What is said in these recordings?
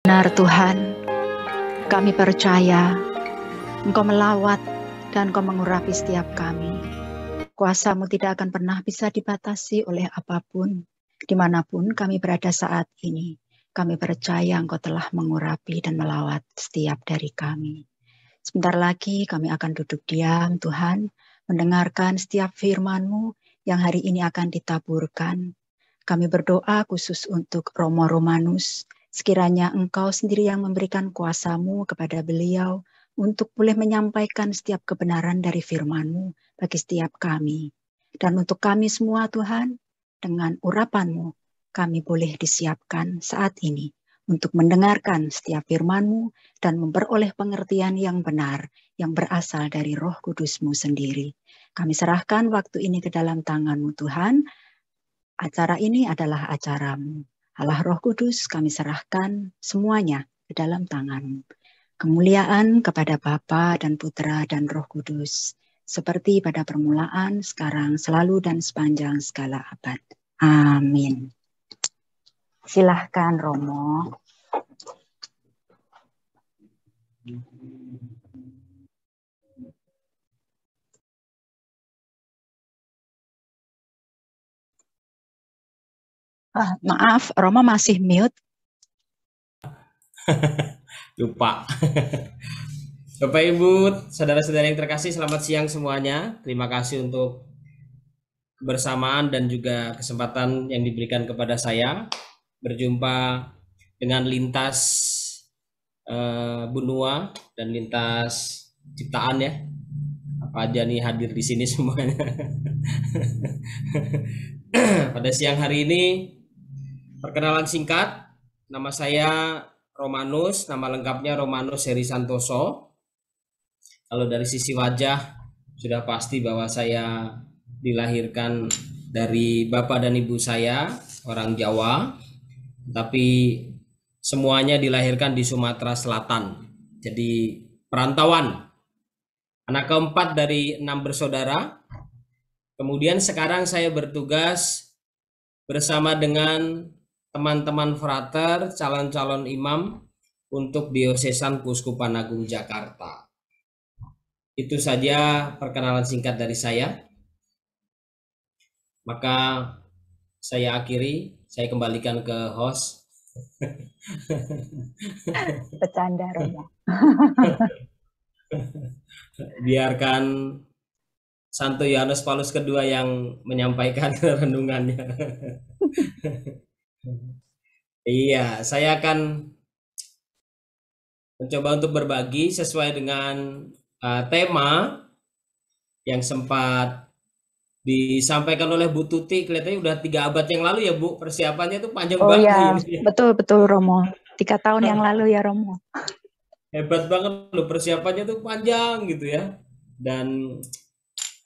Benar Tuhan, kami percaya Engkau melawat dan Engkau mengurapi setiap kami. Kuasa-Mu tidak akan pernah bisa dibatasi oleh apapun, dimanapun kami berada saat ini. Kami percaya Engkau telah mengurapi dan melawat setiap dari kami. Sebentar lagi kami akan duduk diam, Tuhan, mendengarkan setiap firman-Mu yang hari ini akan ditaburkan. Kami berdoa khusus untuk Romo Romanus, sekiranya Engkau sendiri yang memberikan kuasa-Mu kepada beliau untuk boleh menyampaikan setiap kebenaran dari firman-Mu bagi setiap kami. Dan untuk kami semua Tuhan, dengan urapan-Mu, kami boleh disiapkan saat ini untuk mendengarkan setiap firman-Mu dan memperoleh pengertian yang benar, yang berasal dari Roh Kudus-Mu sendiri. Kami serahkan waktu ini ke dalam tangan-Mu Tuhan. Acara ini adalah acara-Mu. Allah Roh Kudus, kami serahkan semuanya ke dalam tangan-Mu. Kemuliaan kepada Bapa dan Putra dan Roh Kudus, seperti pada permulaan, sekarang, selalu, dan sepanjang segala abad. Amin. Silahkan Romo. Maaf, Romo masih mute. Lupa. Bapak Ibu, saudara-saudara yang terkasih, selamat siang semuanya. Terima kasih untuk kebersamaan dan juga kesempatan yang diberikan kepada saya berjumpa dengan lintas benua dan lintas ciptaan ya. Apa aja nih hadir di sini semuanya. Pada siang hari ini perkenalan singkat, nama saya Romanus, nama lengkapnya Romanus Heri Santoso. Kalau dari sisi wajah sudah pasti bahwa saya dilahirkan dari bapak dan ibu saya orang Jawa, tapi semuanya dilahirkan di Sumatera Selatan. Jadi perantauan, anak keempat dari 6 bersaudara. Kemudian sekarang saya bertugas bersama dengan teman-teman frater, calon-calon imam untuk Diosesan Keuskupan Agung Jakarta. Itu saja perkenalan singkat dari saya. Maka saya akhiri, saya kembalikan ke host. Bercanda Romo. Biarkan Santo Yohanes Paulus II yang menyampaikan renungannya. Iya, saya akan mencoba untuk berbagi sesuai dengan tema yang sempat disampaikan oleh Bu Tuti. Kelihatannya udah 3 abad yang lalu ya Bu, persiapannya tuh panjang banget. Oh iya, betul Romo. 3 tahun yang lalu ya Romo. Hebat banget loh, persiapannya tuh panjang gitu ya. Dan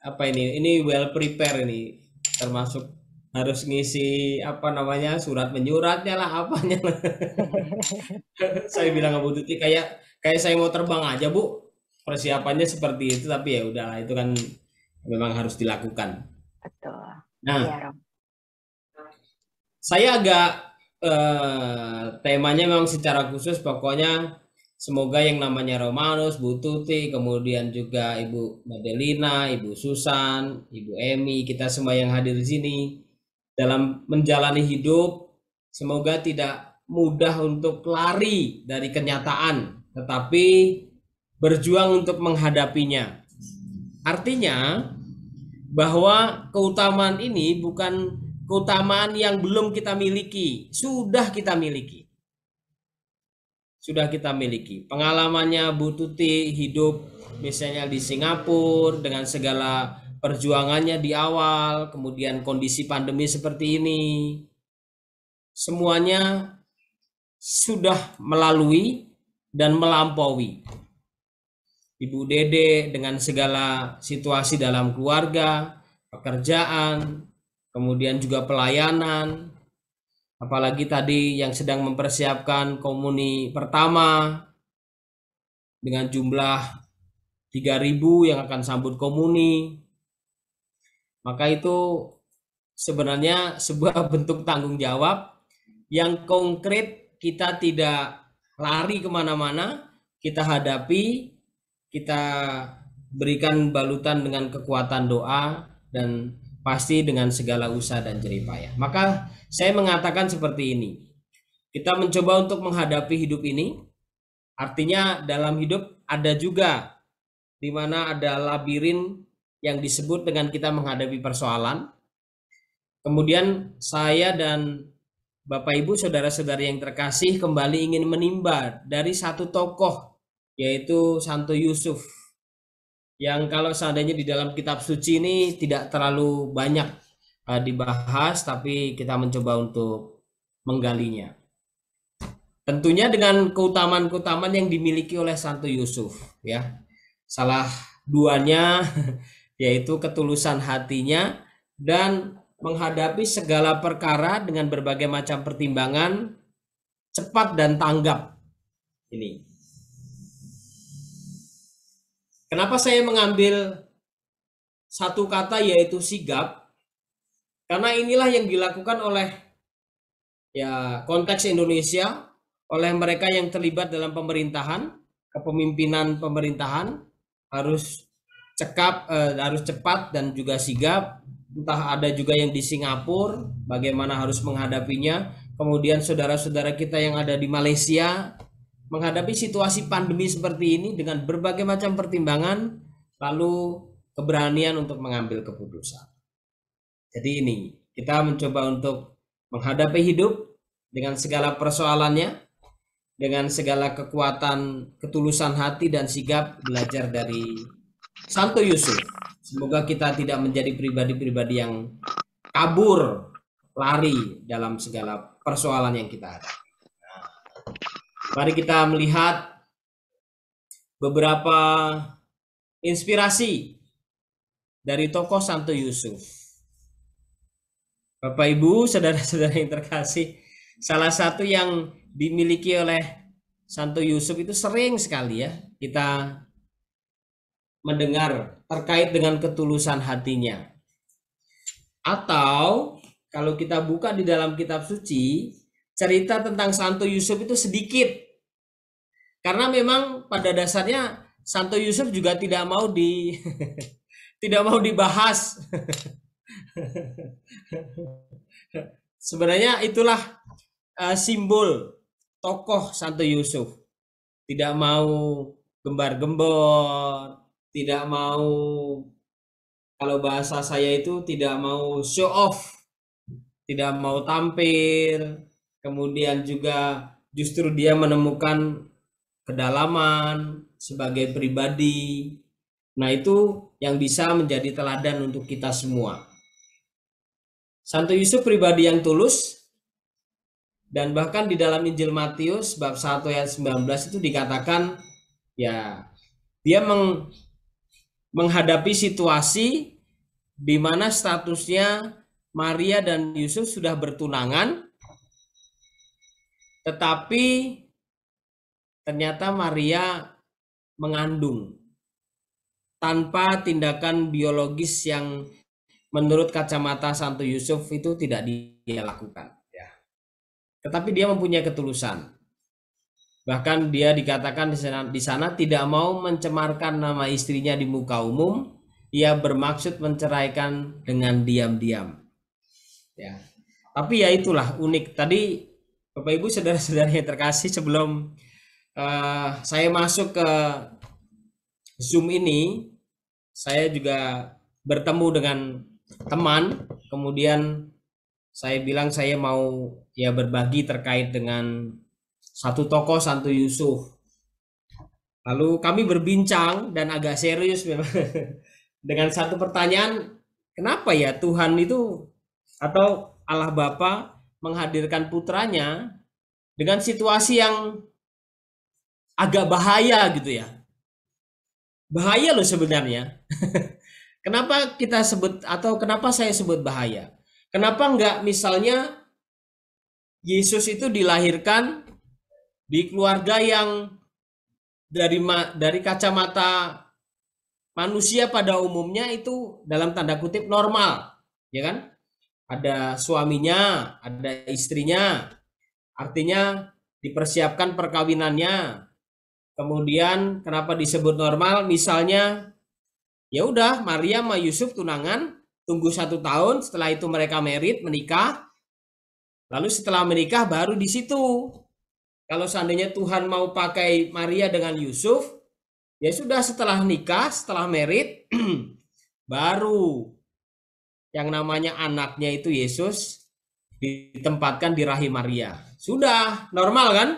apa ini well prepare ini, termasuk harus ngisi surat menyuratnya lah apanya. Saya bilang ke Bu Tuti kayak saya mau terbang aja Bu, persiapannya seperti itu, tapi ya udahlah, itu kan memang harus dilakukan. Betul. Nah, ya, Romo. saya agak temanya memang secara khusus, pokoknya semoga yang namanya Romanus, Bu Tuti, kemudian juga Ibu Madelina, Ibu Susan, Ibu Emi, kita semua yang hadir di sini dalam menjalani hidup, semoga tidak mudah untuk lari dari kenyataan, tetapi berjuang untuk menghadapinya. Artinya bahwa keutamaan ini bukan keutamaan yang belum kita miliki, sudah kita miliki. Sudah kita miliki. Pengalamannya Bu Tuti hidup misalnya di Singapura dengan segala perjuangannya di awal, kemudian kondisi pandemi seperti ini, semuanya sudah melalui dan melampaui. Ibu Dede dengan segala situasi dalam keluarga, pekerjaan, kemudian juga pelayanan, apalagi tadi yang sedang mempersiapkan komuni pertama dengan jumlah 3.000 yang akan sambut komuni. Maka itu sebenarnya sebuah bentuk tanggung jawab yang konkret. Kita tidak lari kemana-mana, kita hadapi, kita berikan balutan dengan kekuatan doa, dan pasti dengan segala usaha dan jerih payah. Maka saya mengatakan seperti ini, kita mencoba untuk menghadapi hidup ini, artinya dalam hidup ada juga di mana ada labirin yang disebut dengan kita menghadapi persoalan. Kemudian saya dan Bapak Ibu saudara-saudari yang terkasih kembali ingin menimba dari satu tokoh, yaitu Santo Yusuf, yang kalau seandainya di dalam kitab suci ini tidak terlalu banyak dibahas, tapi kita mencoba untuk menggalinya. Tentunya dengan keutamaan-keutamaan yang dimiliki oleh Santo Yusuf, ya. Salah duanya yaitu ketulusan hatinya dan menghadapi segala perkara dengan berbagai macam pertimbangan, cepat dan tanggap. Ini. Kenapa saya mengambil satu kata yaitu sigap? Karena inilah yang dilakukan oleh konteks Indonesia, oleh mereka yang terlibat dalam pemerintahan, kepemimpinan pemerintahan, harus cepat dan juga sigap. Entah ada juga yang di Singapura, bagaimana harus menghadapinya. Kemudian saudara-saudara kita yang ada di Malaysia menghadapi situasi pandemi seperti ini dengan berbagai macam pertimbangan, lalu keberanian untuk mengambil keputusan. Jadi ini, kita mencoba untuk menghadapi hidup dengan segala persoalannya, dengan segala kekuatan, ketulusan hati dan sigap, belajar dari Santo Yusuf. Semoga kita tidak menjadi pribadi-pribadi yang kabur, lari dalam segala persoalan yang kita hadapi. Nah, mari kita melihat beberapa inspirasi dari tokoh Santo Yusuf. Bapak Ibu, saudara-saudara yang terkasih, salah satu yang dimiliki oleh Santo Yusuf itu sering sekali ya kita mendengar terkait dengan ketulusan hatinya. Atau kalau kita buka di dalam kitab suci, cerita tentang Santo Yusuf itu sedikit. Karena memang pada dasarnya Santo Yusuf juga tidak mau tidak mau dibahas. Sebenarnya itulah simbol tokoh Santo Yusuf. Tidak mau gembar-gembor, tidak mau, kalau bahasa saya itu tidak mau show off, tidak mau tampil, kemudian juga justru dia menemukan kedalaman sebagai pribadi. Nah, itu yang bisa menjadi teladan untuk kita semua. Santo Yusuf pribadi yang tulus, dan bahkan di dalam Injil Matius bab 1 ayat 19 itu dikatakan ya dia menghadapi situasi di mana statusnya Maria dan Yusuf sudah bertunangan, tetapi ternyata Maria mengandung tanpa tindakan biologis yang menurut kacamata Santo Yusuf itu tidak dia lakukan. Ya. Tetapi dia mempunyai ketulusan. Bahkan dia dikatakan di sana tidak mau mencemarkan nama istrinya di muka umum. Ia bermaksud menceraikan dengan diam-diam. Ya. Tapi ya itulah unik. Tadi Bapak Ibu saudara-saudara yang terkasih, sebelum saya masuk ke Zoom ini, saya juga bertemu dengan teman. Kemudian saya bilang saya mau berbagi terkait dengan satu tokoh Santo Yusuf. Lalu kami berbincang dan agak serius memang dengan satu pertanyaan, kenapa ya Tuhan itu atau Allah Bapa menghadirkan putranya dengan situasi yang agak bahaya gitu ya. Bahaya loh sebenarnya. Kenapa kita sebut, atau kenapa saya sebut bahaya? Kenapa enggak misalnya Yesus itu dilahirkan di keluarga yang dari kacamata manusia pada umumnya itu dalam tanda kutip normal, ya kan? Ada suaminya, ada istrinya. Artinya dipersiapkan perkawinannya. Kemudian kenapa disebut normal? Misalnya ya udah Maria sama Yusuf tunangan, tunggu 1 tahun, setelah itu mereka married, menikah. Lalu setelah menikah baru di situ. Kalau seandainya Tuhan mau pakai Maria dengan Yusuf, ya sudah setelah nikah, setelah married, baru yang namanya anaknya itu Yesus ditempatkan di rahim Maria. Sudah normal kan?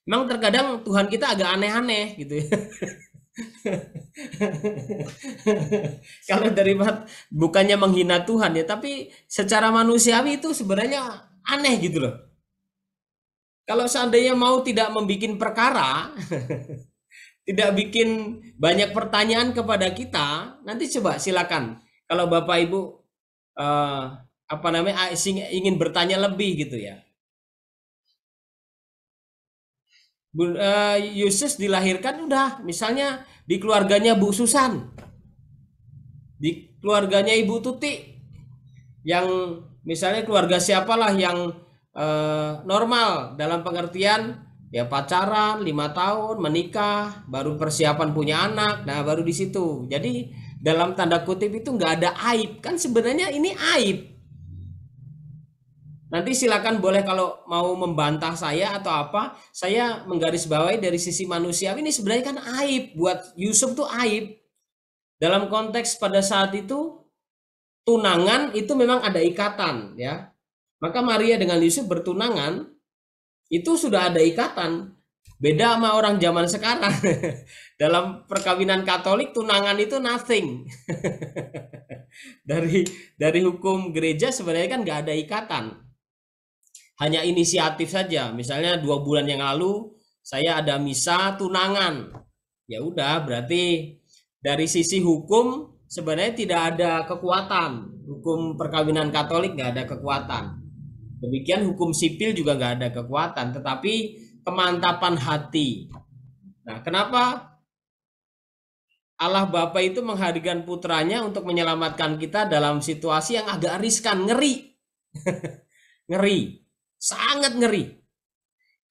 Memang terkadang Tuhan kita agak aneh-aneh gitu ya. Kalau dari bukannya menghina Tuhan ya, tapi secara manusiawi itu sebenarnya aneh gitu loh. Kalau seandainya mau tidak membuat perkara, tidak bikin banyak pertanyaan kepada kita, nanti coba silakan. Kalau Bapak Ibu ingin bertanya lebih gitu ya. Yesus dilahirkan udah misalnya di keluarganya Bu Susan, di keluarganya Ibu Tuti, yang misalnya keluarga siapalah yang normal dalam pengertian ya pacaran 5 tahun, menikah, baru persiapan punya anak, nah baru di situ. Jadi dalam tanda kutip itu nggak ada aib, kan sebenarnya ini aib. Nanti silakan boleh kalau mau membantah saya atau apa, saya menggarisbawahi dari sisi manusia ini sebenarnya kan aib, buat Yusuf tuh aib. Dalam konteks pada saat itu tunangan itu memang ada ikatan ya. Maka Maria dengan Yusuf bertunangan itu sudah ada ikatan. Beda sama orang zaman sekarang. Dalam perkawinan Katolik tunangan itu nothing. dari hukum gereja sebenarnya kan nggak ada ikatan. Hanya inisiatif saja. Misalnya 2 bulan yang lalu saya ada misa tunangan. Ya udah berarti dari sisi hukum sebenarnya tidak ada kekuatan. Hukum perkawinan Katolik nggak ada kekuatan. Demikian hukum sipil juga nggak ada kekuatan. Tetapi kemantapan hati. Nah, kenapa Allah Bapa itu menghadirkan putranya untuk menyelamatkan kita dalam situasi yang agak riskan, ngeri. Ngeri. Sangat ngeri.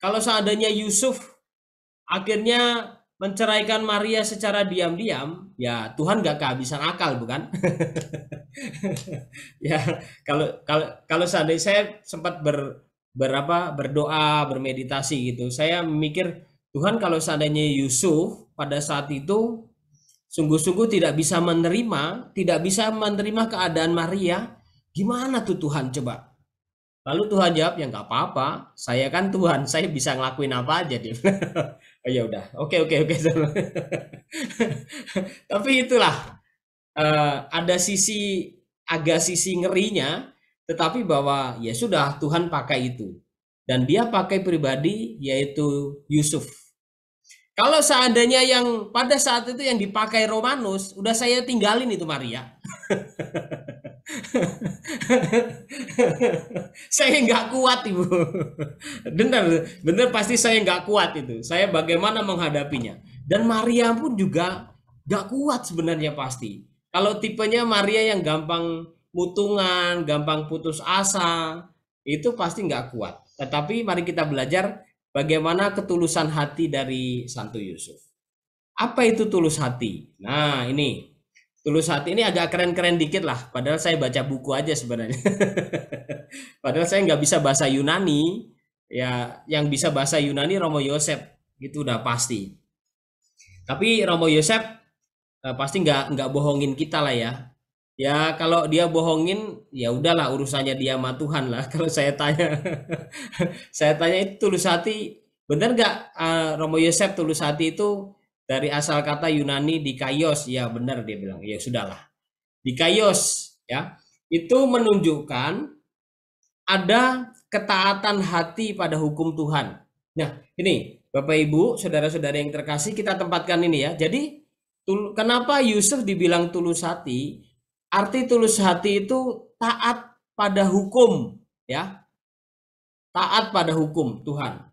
Kalau seandainya Yusuf akhirnya menceraikan Maria secara diam-diam, ya Tuhan gak kehabisan akal, bukan? Ya, kalau seandainya saya sempat berdoa, bermeditasi gitu, saya memikir Tuhan kalau seandainya Yusuf pada saat itu sungguh-sungguh tidak bisa menerima keadaan Maria, gimana tuh Tuhan coba? Lalu Tuhan jawab, ya nggak apa-apa, saya kan Tuhan, saya bisa ngelakuin apa aja dia. Oh ya udah, oke. Tapi itulah ada sisi ngerinya, tetapi bahwa ya sudah Tuhan pakai itu dan dia pakai pribadi yaitu Yusuf. Kalau seandainya yang pada saat itu yang dipakai Romanus, udah saya tinggalin itu Maria. Saya nggak kuat Ibu. Bener pasti saya nggak kuat itu. Saya bagaimana menghadapinya. Dan Maria pun juga nggak kuat sebenarnya pasti. Kalau tipenya Maria yang gampang mutungan, gampang putus asa, itu pasti nggak kuat. Tetapi mari kita belajar bagaimana ketulusan hati dari Santo Yusuf. Apa itu tulus hati? Nah ini. Tulus hati ini agak keren-keren dikit lah, padahal saya baca buku aja sebenarnya. Padahal saya nggak bisa bahasa Yunani, ya yang bisa bahasa Yunani Romo Yosef, itu udah pasti. Tapi Romo Yosef pasti nggak bohongin kita lah ya. Ya kalau dia bohongin, ya udahlah urusannya dia sama Tuhan lah. Kalau saya tanya, itu tulus hati, bener nggak Romo Yosef tulus hati itu? Dari asal kata Yunani dikaios, ya benar dia bilang, ya sudahlah. Dikaios, ya, itu menunjukkan ada ketaatan hati pada hukum Tuhan. Nah, ini Bapak Ibu, saudara-saudara yang terkasih, kita tempatkan ini ya. Jadi, kenapa Yusuf dibilang tulus hati? Arti tulus hati itu taat pada hukum, ya. Taat pada hukum Tuhan.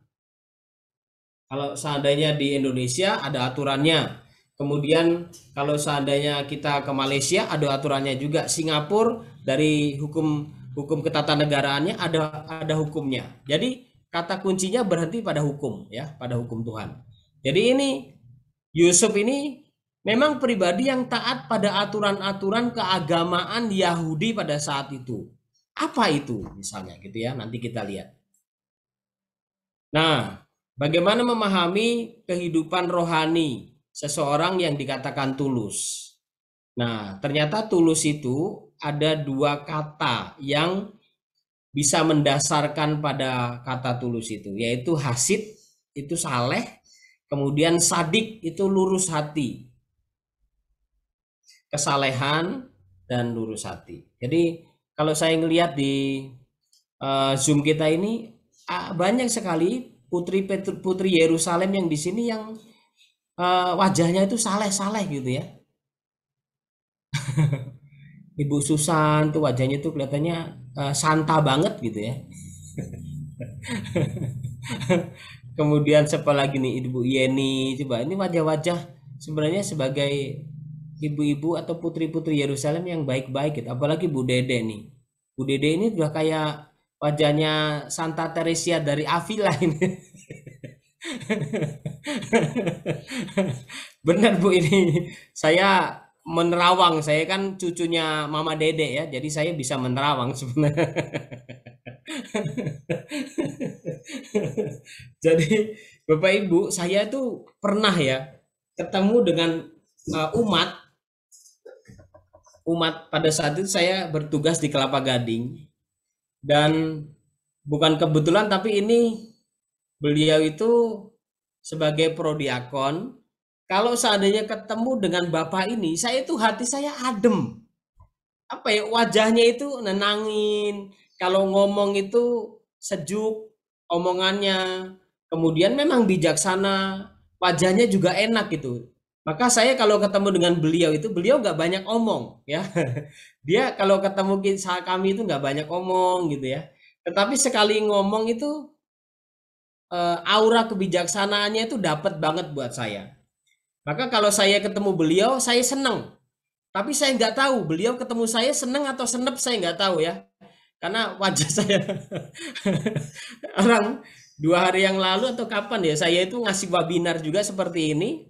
Kalau seandainya di Indonesia ada aturannya. Kemudian kalau seandainya kita ke Malaysia ada aturannya juga. Singapura dari hukum ketatanagaraan ada hukumnya. Jadi kata kuncinya berhenti pada hukum, ya, pada hukum Tuhan. Jadi ini Yusuf ini memang pribadi yang taat pada aturan-aturan keagamaan Yahudi pada saat itu. Apa itu misalnya gitu ya, nanti kita lihat. Nah, bagaimana memahami kehidupan rohani seseorang yang dikatakan tulus? Nah, ternyata tulus itu ada dua kata yang bisa mendasarkan pada kata tulus itu, yaitu hasid, itu saleh, kemudian sadik, itu lurus hati. Kesalehan dan lurus hati. Jadi kalau saya ngelihat di Zoom kita ini banyak sekali putri Yerusalem yang di sini yang wajahnya itu saleh-saleh gitu ya. Ibu Susan tuh wajahnya tuh kelihatannya santa banget gitu ya. Kemudian siapa lagi nih, Ibu Yeni, coba ini wajah-wajah sebenarnya sebagai ibu-ibu atau putri-putri Yerusalem yang baik-baik gitu. Apalagi Bu Dede nih. Bu Dede ini udah kayak wajahnya Santa Teresia dari Avila ini. Benar Bu, ini saya menerawang, saya kan cucunya Mama Dede ya, jadi saya bisa menerawang sebenarnya. Jadi Bapak Ibu, saya tuh pernah ya ketemu dengan umat pada saat itu saya bertugas di Kelapa Gading, dan bukan kebetulan tapi ini beliau itu sebagai prodiakon. Kalau seandainya ketemu dengan Bapak ini, saya itu hati saya adem. Apa ya, wajahnya itu nenangin, kalau ngomong itu sejuk omongannya, kemudian memang bijaksana, wajahnya juga enak gitu. Maka saya kalau ketemu dengan beliau itu, beliau nggak banyak omong ya. Dia kalau ketemu kami itu nggak banyak omong gitu ya. Tetapi sekali ngomong itu aura kebijaksanaannya itu dapat banget buat saya. Maka kalau saya ketemu beliau, saya senang. Tapi saya nggak tahu beliau ketemu saya senang atau senep, saya nggak tahu ya. Karena wajah saya orang 2 hari yang lalu atau kapan ya, saya itu ngasih webinar juga seperti ini.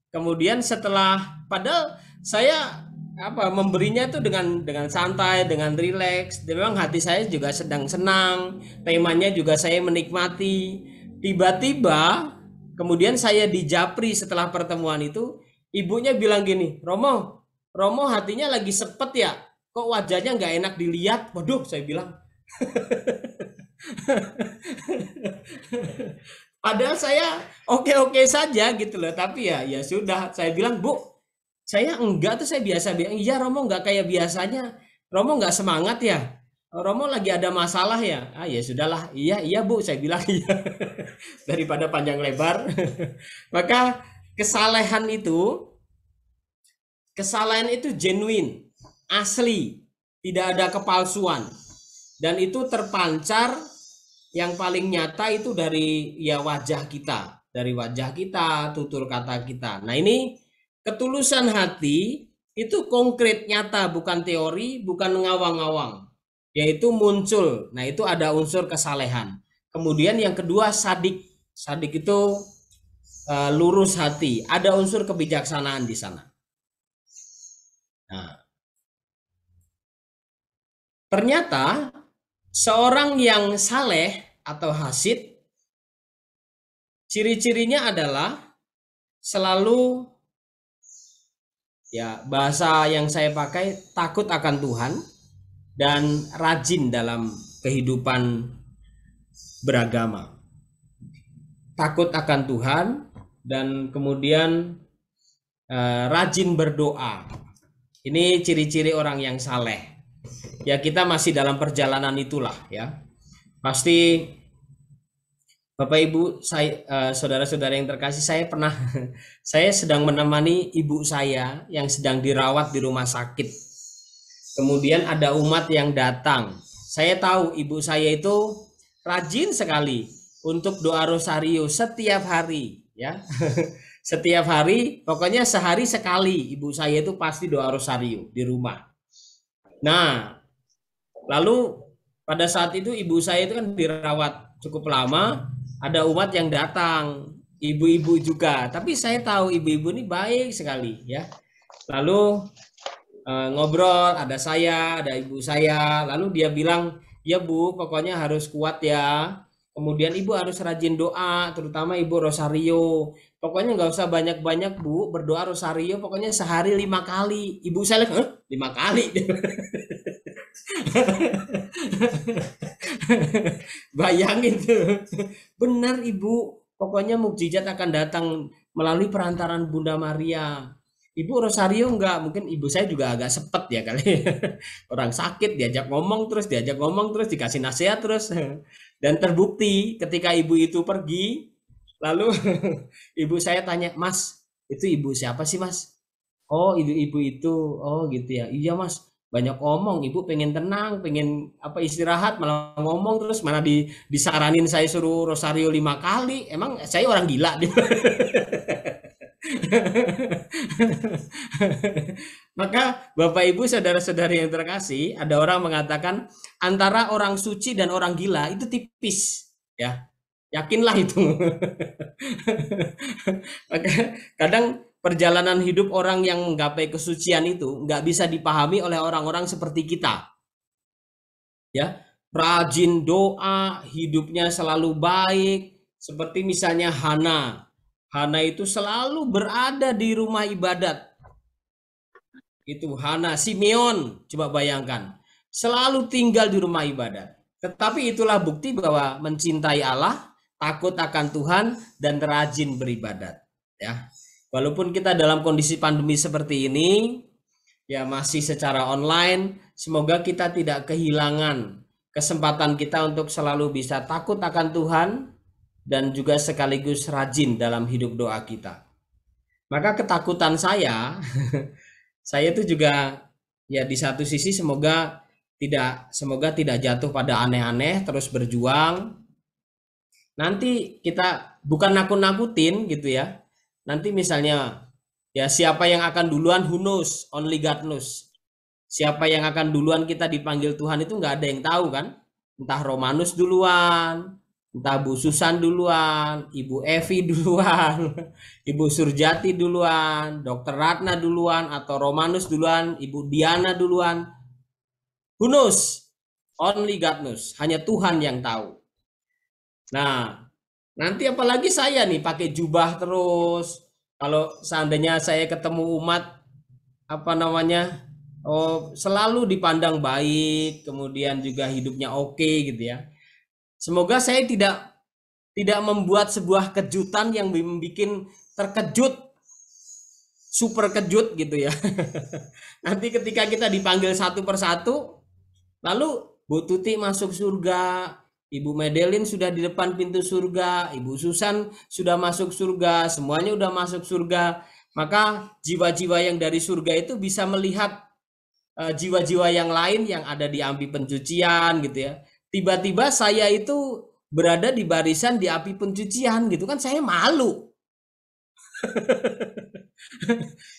Kemudian setelah, padahal saya memberinya itu dengan santai, dengan rileks. Memang hati saya juga sedang senang, temanya juga saya menikmati. Tiba-tiba kemudian saya dijapri setelah pertemuan itu, ibunya bilang gini, Romo hatinya lagi sepet ya, kok wajahnya nggak enak dilihat. Waduh, saya bilang. Padahal saya oke-oke saja gitu loh, tapi ya sudah, saya bilang, Bu, saya enggak tuh, saya biasa bilang, iya Romo nggak kayak biasanya, Romo nggak semangat ya, Romo lagi ada masalah ya. Ya sudahlah, iya Bu, saya bilang iya. Daripada panjang lebar. Maka kesalehan itu genuine, asli, tidak ada kepalsuan, dan itu terpancar. Yang paling nyata itu dari wajah kita, tutur kata kita. Nah, ini ketulusan hati itu konkret, nyata, bukan teori, bukan ngawang-ngawang, yaitu muncul. Nah, itu ada unsur kesalehan. Kemudian yang kedua, sadik itu lurus hati, ada unsur kebijaksanaan di sana. Nah, ternyata seorang yang saleh atau hasid, ciri-cirinya adalah selalu, ya bahasa yang saya pakai, takut akan Tuhan dan rajin dalam kehidupan beragama. Takut akan Tuhan dan kemudian rajin berdoa. Ini ciri-ciri orang yang saleh. Ya, kita masih dalam perjalanan itulah ya. Pasti Bapak Ibu, saudara-saudara yang terkasih, saya sedang menemani ibu saya yang sedang dirawat di rumah sakit. Kemudian ada umat yang datang. Saya tahu ibu saya itu rajin sekali untuk doa rosario setiap hari ya. Setiap hari, pokoknya sehari sekali ibu saya itu pasti doa rosario di rumah. Nah, lalu pada saat itu ibu saya itu kan dirawat cukup lama, ada umat yang datang, ibu-ibu juga. Tapi saya tahu ibu-ibu ini baik sekali ya. Lalu ngobrol, ada saya, ada ibu saya. Lalu dia bilang, ya Bu, pokoknya harus kuat ya. Kemudian ibu harus rajin doa, terutama ibu rosario. Pokoknya nggak usah banyak-banyak Bu, berdoa rosario. Pokoknya sehari 5 kali. Ibu saya lihat, 5 kali. Bayangin tuh. Benar Ibu, pokoknya mukjizat akan datang melalui perantaran Bunda Maria. Ibu rosario enggak, mungkin ibu saya juga agak sepet ya kali. Orang sakit diajak ngomong terus dikasih nasihat terus. Dan terbukti ketika ibu itu pergi, lalu ibu saya tanya, "Mas, itu ibu siapa sih, Mas?" "Oh, ibu itu." "Oh, gitu ya." "Iya, Mas. Banyak ngomong, ibu pengen tenang, pengen apa istirahat, malah ngomong terus, mana disaranin saya suruh rosario 5 kali. Emang saya orang gila?" Maka Bapak Ibu saudara-saudari yang terkasih, ada orang mengatakan antara orang suci dan orang gila itu tipis, ya. Yakinlah itu. Maka kadang perjalanan hidup orang yang menggapai kesucian itu nggak bisa dipahami oleh orang-orang seperti kita. Ya, rajin doa, hidupnya selalu baik, seperti misalnya Hana. Hana itu selalu berada di rumah ibadat. Itu Hana, Simeon, coba bayangkan. Selalu tinggal di rumah ibadat. Tetapi itulah bukti bahwa mencintai Allah, takut akan Tuhan, dan rajin beribadat. Ya, walaupun kita dalam kondisi pandemi seperti ini, ya masih secara online, semoga kita tidak kehilangan kesempatan kita untuk selalu bisa takut akan Tuhan dan juga sekaligus rajin dalam hidup doa kita. Maka ketakutan saya, saya itu juga ya di satu sisi semoga tidak jatuh pada aneh-aneh, terus berjuang. Nanti kita bukan nakut-nakutin gitu ya. Nanti misalnya ya siapa yang akan duluan, who knows, only God knows. Siapa yang akan duluan kita dipanggil Tuhan itu nggak ada yang tahu kan. Entah Romanus duluan, entah Bu Susan duluan, Ibu Evi duluan, Ibu Surjati duluan, Dokter Ratna duluan, atau Romanus duluan, Ibu Diana duluan. Who knows? Only God knows. Hanya Tuhan yang tahu. Nah, nanti apalagi saya nih pakai jubah terus. Kalau seandainya saya ketemu umat apa namanya, selalu dipandang baik, kemudian juga hidupnya oke gitu ya. Semoga saya tidak membuat sebuah kejutan yang membuat terkejut, super kejut gitu ya. Nanti ketika kita dipanggil satu persatu, lalu Bu Tuti masuk surga, Ibu Medelin sudah di depan pintu surga, Ibu Susan sudah masuk surga, semuanya udah masuk surga. Maka jiwa-jiwa yang dari surga itu bisa melihat jiwa-jiwa yang lain yang ada di api pencucian gitu ya. Tiba-tiba saya itu berada di barisan di api pencucian gitu kan, saya malu.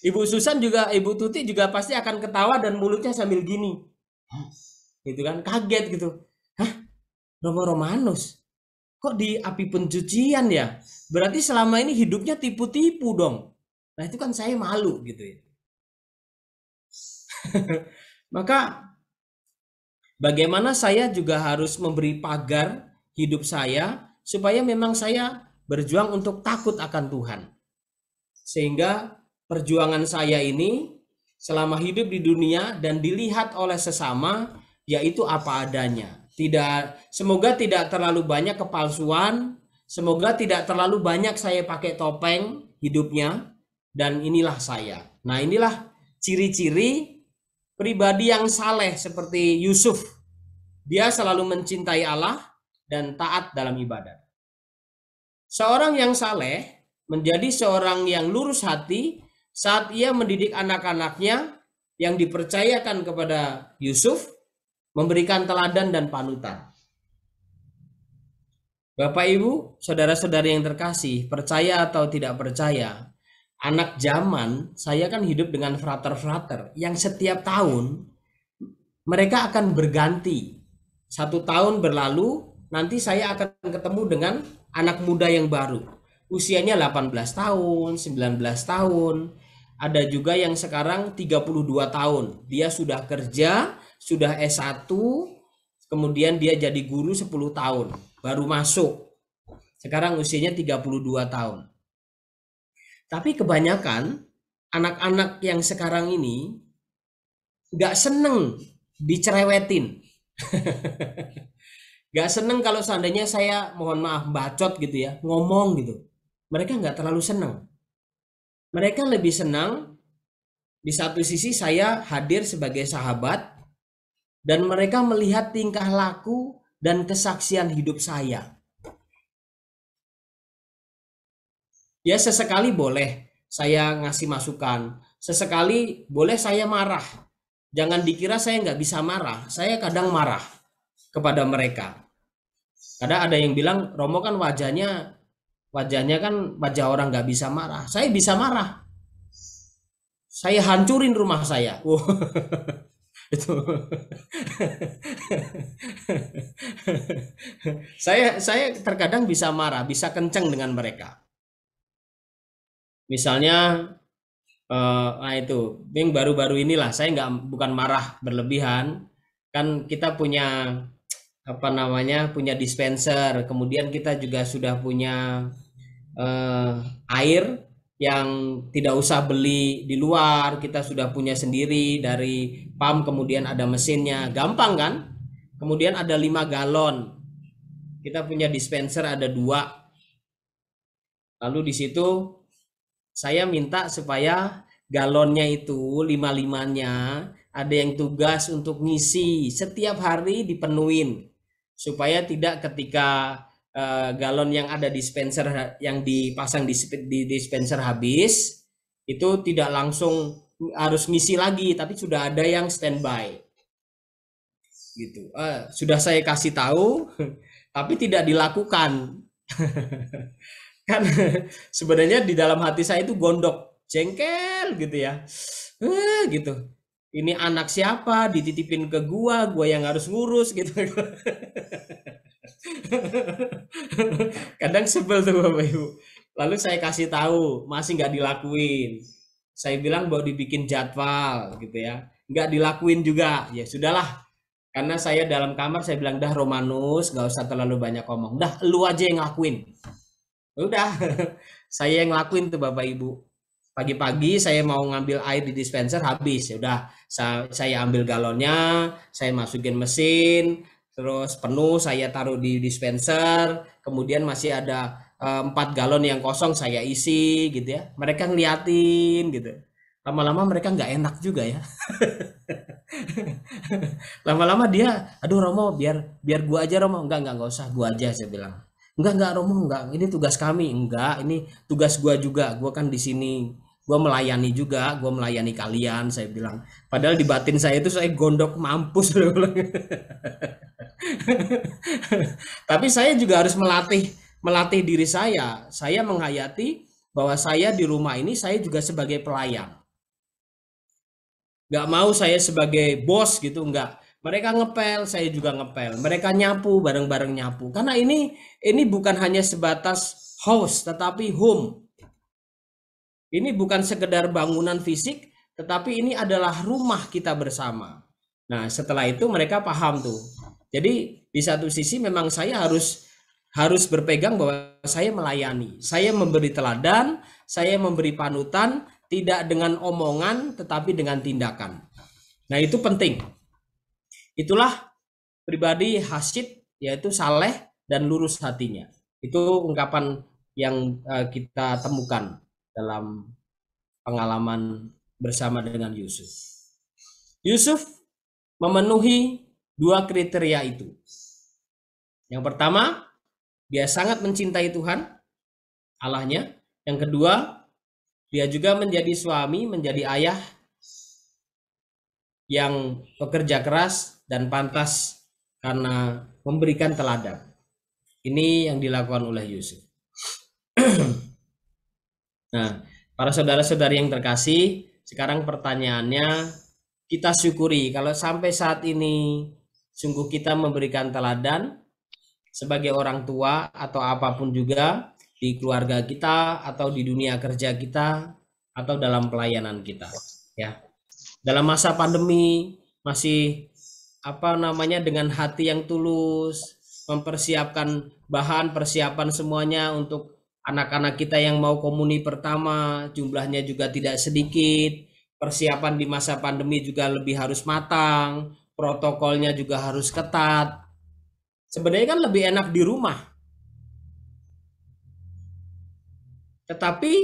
Ibu Susan juga, Ibu Tuti juga pasti akan ketawa dan mulutnya sambil gini. Gitu kan, kaget gitu. Hah? Romo Romanus kok di api pencucian ya? Berarti selama ini hidupnya tipu-tipu dong. Nah itu kan saya malu gitu ya. Maka bagaimana saya juga harus memberi pagar hidup saya supaya memang saya berjuang untuk takut akan Tuhan. Sehingga perjuangan saya ini selama hidup di dunia dan dilihat oleh sesama yaitu apa adanya. Semoga tidak terlalu banyak kepalsuan, semoga tidak terlalu banyak saya pakai topeng hidupnya, dan inilah saya. Nah, inilah ciri-ciri pribadi yang saleh seperti Yusuf. Dia selalu mencintai Allah dan taat dalam ibadat. Seorang yang saleh menjadi seorang yang lurus hati saat ia mendidik anak-anaknya yang dipercayakan kepada Yusuf, memberikan teladan dan panutan. Bapak Ibu, saudara-saudari yang terkasih, percaya atau tidak percaya, anak zaman, saya kan hidup dengan frater-frater yang setiap tahun mereka akan berganti. 1 tahun berlalu, nanti saya akan ketemu dengan anak muda yang baru. Usianya 18 tahun, 19 tahun. Ada juga yang sekarang 32 tahun. Dia sudah kerja, sudah S1, kemudian dia jadi guru 10 tahun. Baru masuk. Sekarang usianya 32 tahun. Tapi kebanyakan anak-anak yang sekarang ini nggak seneng dicerewetin. Nggak seneng kalau seandainya saya, mohon maaf, bacot gitu ya, ngomong gitu. Mereka nggak terlalu seneng. Mereka lebih senang di satu sisi saya hadir sebagai sahabat dan mereka melihat tingkah laku dan kesaksian hidup saya. Ya sesekali boleh saya ngasih masukan, sesekali boleh saya marah. Jangan dikira saya nggak bisa marah, saya kadang marah kepada mereka. Kadang ada yang bilang, Romo kan wajahnya kan wajah orang nggak bisa marah. Saya bisa marah. Saya hancurin rumah saya. Itu. saya terkadang bisa marah, bisa kenceng dengan mereka. Misalnya, nah itu, yang baru-baru inilah, saya bukan marah berlebihan, kan kita punya punya dispenser, kemudian kita juga sudah punya air yang tidak usah beli di luar, kita sudah punya sendiri dari pam, kemudian ada mesinnya, gampang kan? Kemudian ada 5 galon, kita punya dispenser ada 2, lalu di situ saya minta supaya galonnya itu 5-5-nya ada yang tugas untuk ngisi setiap hari dipenuhin, supaya tidak ketika galon yang ada dispenser yang dipasang di dispenser habis, itu tidak langsung harus ngisi lagi, tapi sudah ada yang standby gitu. Sudah saya kasih tahu tapi tidak dilakukan. Kan sebenarnya di dalam hati saya itu gondok, jengkel gitu ya, gitu. Ini anak siapa dititipin ke gua yang harus ngurus gitu. Kadang sebel tuh Bapak Ibu. Lalu saya kasih tahu, masih nggak dilakuin. Saya bilang mau dibikin jadwal gitu ya, nggak dilakuin juga. Ya sudahlah, karena saya dalam kamar saya bilang, dah Romanus, nggak usah terlalu banyak ngomong, dah lu aja yang ngelakuin. Udah, saya yang ngelakuin tuh Bapak Ibu. Pagi-pagi saya mau ngambil air di dispenser habis, ya udah saya ambil galonnya, saya masukin mesin, terus penuh saya taruh di dispenser, kemudian masih ada 4 galon yang kosong saya isi gitu ya. Mereka ngeliatin gitu. Lama-lama mereka nggak enak juga ya. Lama-lama dia, aduh Romo, biar gua aja Romo. Enggak usah, gua aja, saya bilang. Enggak Romo, enggak. Ini tugas kami. Enggak, ini tugas gua juga. Gua kan di sini. Gua melayani juga, gua melayani kalian, saya bilang. Padahal di batin saya itu saya gondok mampus. Tapi saya juga harus melatih diri saya. Saya menghayati bahwa saya di rumah ini saya juga sebagai pelayan. Enggak mau saya sebagai bos gitu, enggak. Mereka ngepel, saya juga ngepel. Mereka nyapu, bareng-bareng nyapu. Karena ini bukan hanya sebatas house, tetapi home. Ini bukan sekedar bangunan fisik, tetapi ini adalah rumah kita bersama. Nah, setelah itu mereka paham tuh. Jadi di satu sisi memang saya harus berpegang bahwa saya melayani. Saya memberi teladan, saya memberi panutan, tidak dengan omongan, tetapi dengan tindakan. Nah, itu penting. Itulah pribadi Hasid, yaitu saleh dan lurus hatinya. Itu ungkapan yang kita temukan dalam pengalaman bersama dengan Yusuf. Yusuf memenuhi 2 kriteria itu. Yang pertama, dia sangat mencintai Tuhan, Allahnya. Yang kedua, dia juga menjadi suami, menjadi ayah yang bekerja keras dan pantas karena memberikan teladan. Ini yang dilakukan oleh Yusuf. Nah, para saudara-saudari yang terkasih, sekarang pertanyaannya, kita syukuri kalau sampai saat ini sungguh kita memberikan teladan, sebagai orang tua atau apapun juga di keluarga kita atau di dunia kerja kita atau dalam pelayanan kita, ya. Dalam masa pandemi masih dengan hati yang tulus mempersiapkan bahan persiapan semuanya untuk anak-anak kita yang mau komuni pertama, jumlahnya juga tidak sedikit. Persiapan di masa pandemi juga lebih harus matang, protokolnya juga harus ketat. Sebenarnya kan lebih enak di rumah. Tetapi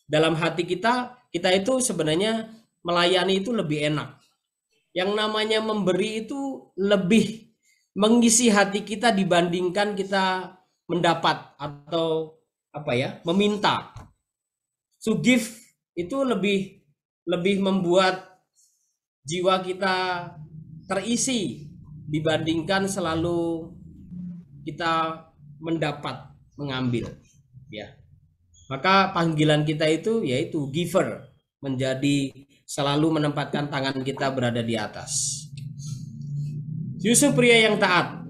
dalam hati kita itu sebenarnya melayani itu lebih enak. Yang namanya memberi itu lebih mengisi hati kita dibandingkan kita mendapat atau meminta. To give itu lebih membuat jiwa kita terisi dibandingkan selalu kita mendapat, mengambil, ya. Maka panggilan kita itu yaitu giver, menjadi selalu menempatkan tangan kita berada di atas. Yusuf pria yang taat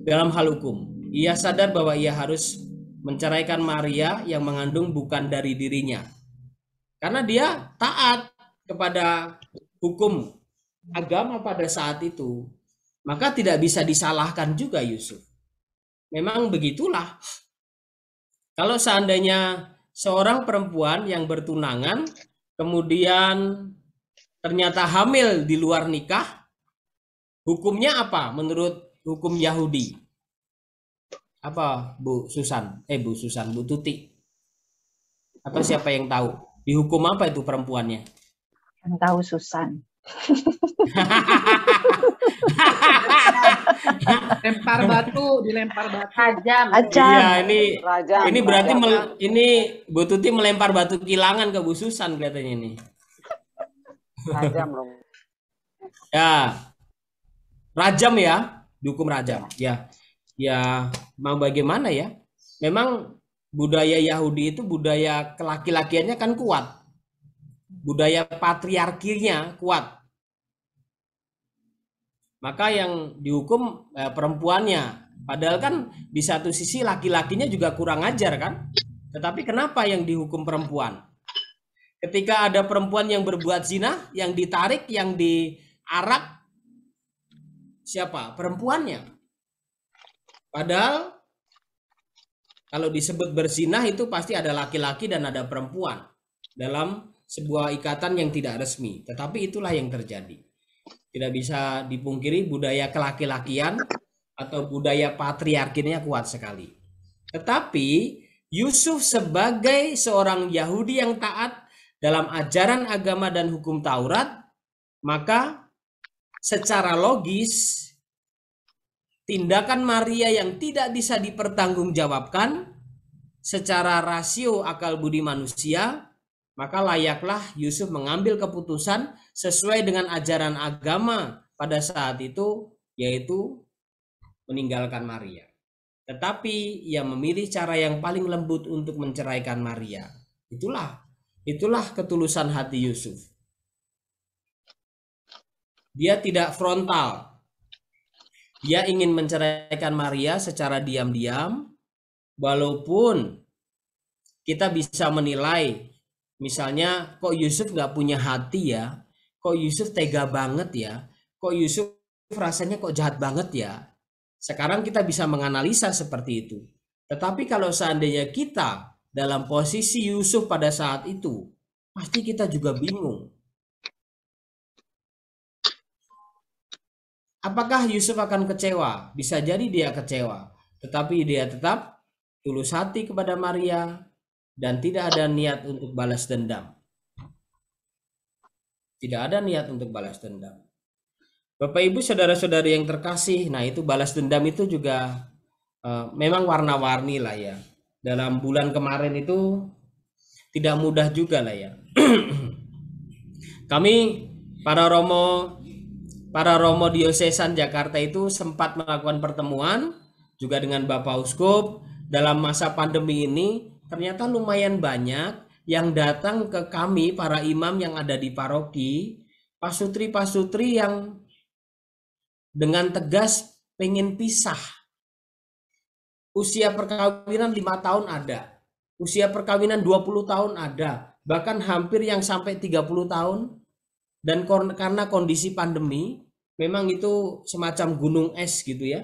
dalam hal hukum. Ia sadar bahwa ia harus menceraikan Maria yang mengandung bukan dari dirinya. Karena dia taat kepada hukum agama pada saat itu. Maka tidak bisa disalahkan juga Yusuf. Memang begitulah. Kalau seandainya seorang perempuan yang bertunangan kemudian ternyata hamil di luar nikah, hukumnya apa menurut hukum Yahudi? Apa Bu Tuti? Atau siapa yang tahu? Dihukum apa itu perempuannya? Yang tahu Susan. Dilempar batu. Tajam. Iya, Rajam. ini berarti ini Bu Tuti melempar batu kilangan ke Bu Susan kelihatannya ini. Rajam dong. Ya. Rajam ya, dihukum rajam. Ya, mau bagaimana ya? Memang budaya Yahudi itu budaya kelaki-lakiannya kan kuat. Budaya patriarkinya kuat. Maka yang dihukum perempuannya. Padahal kan di satu sisi laki-lakinya juga kurang ajar kan? Tetapi kenapa yang dihukum perempuan? Ketika ada perempuan yang berbuat zina, yang ditarik, yang diarak, siapa? Perempuannya. Padahal kalau disebut berzinah itu pasti ada laki-laki dan ada perempuan dalam sebuah ikatan yang tidak resmi. Tetapi itulah yang terjadi. Tidak bisa dipungkiri budaya kelaki-lakian atau budaya patriarkinya kuat sekali. Tetapi Yusuf sebagai seorang Yahudi yang taat dalam ajaran agama dan hukum Taurat, maka secara logis tindakan Maria yang tidak bisa dipertanggungjawabkan secara rasio akal budi manusia, maka layaklah Yusuf mengambil keputusan sesuai dengan ajaran agama pada saat itu, yaitu meninggalkan Maria. Tetapi ia memilih cara yang paling lembut untuk menceraikan Maria. Itulah ketulusan hati Yusuf. Dia tidak frontal. Dia ingin menceraikan Maria secara diam-diam, walaupun kita bisa menilai, misalnya kok Yusuf nggak punya hati ya, kok Yusuf tega banget ya, kok Yusuf rasanya kok jahat banget ya. Sekarang kita bisa menganalisa seperti itu. Tetapi kalau seandainya kita dalam posisi Yusuf pada saat itu, pasti kita juga bingung. Apakah Yusuf akan kecewa? Bisa jadi dia kecewa, tetapi dia tetap tulus hati kepada Maria dan tidak ada niat untuk balas dendam. Tidak ada niat untuk balas dendam. Bapak Ibu saudara-saudari yang terkasih, nah itu balas dendam itu juga memang warna-warni lah ya. Dalam bulan kemarin itu tidak mudah juga lah ya. Kami para Romo Diosesan Jakarta itu sempat melakukan pertemuan juga dengan Bapak Uskup. Dalam masa pandemi ini ternyata lumayan banyak yang datang ke kami para imam yang ada di paroki, pasutri-pasutri yang dengan tegas pengen pisah usia perkawinan 5 tahun ada, usia perkawinan 20 tahun ada, bahkan hampir yang sampai 30 tahun. Dan karena kondisi pandemi, memang itu semacam gunung es gitu ya.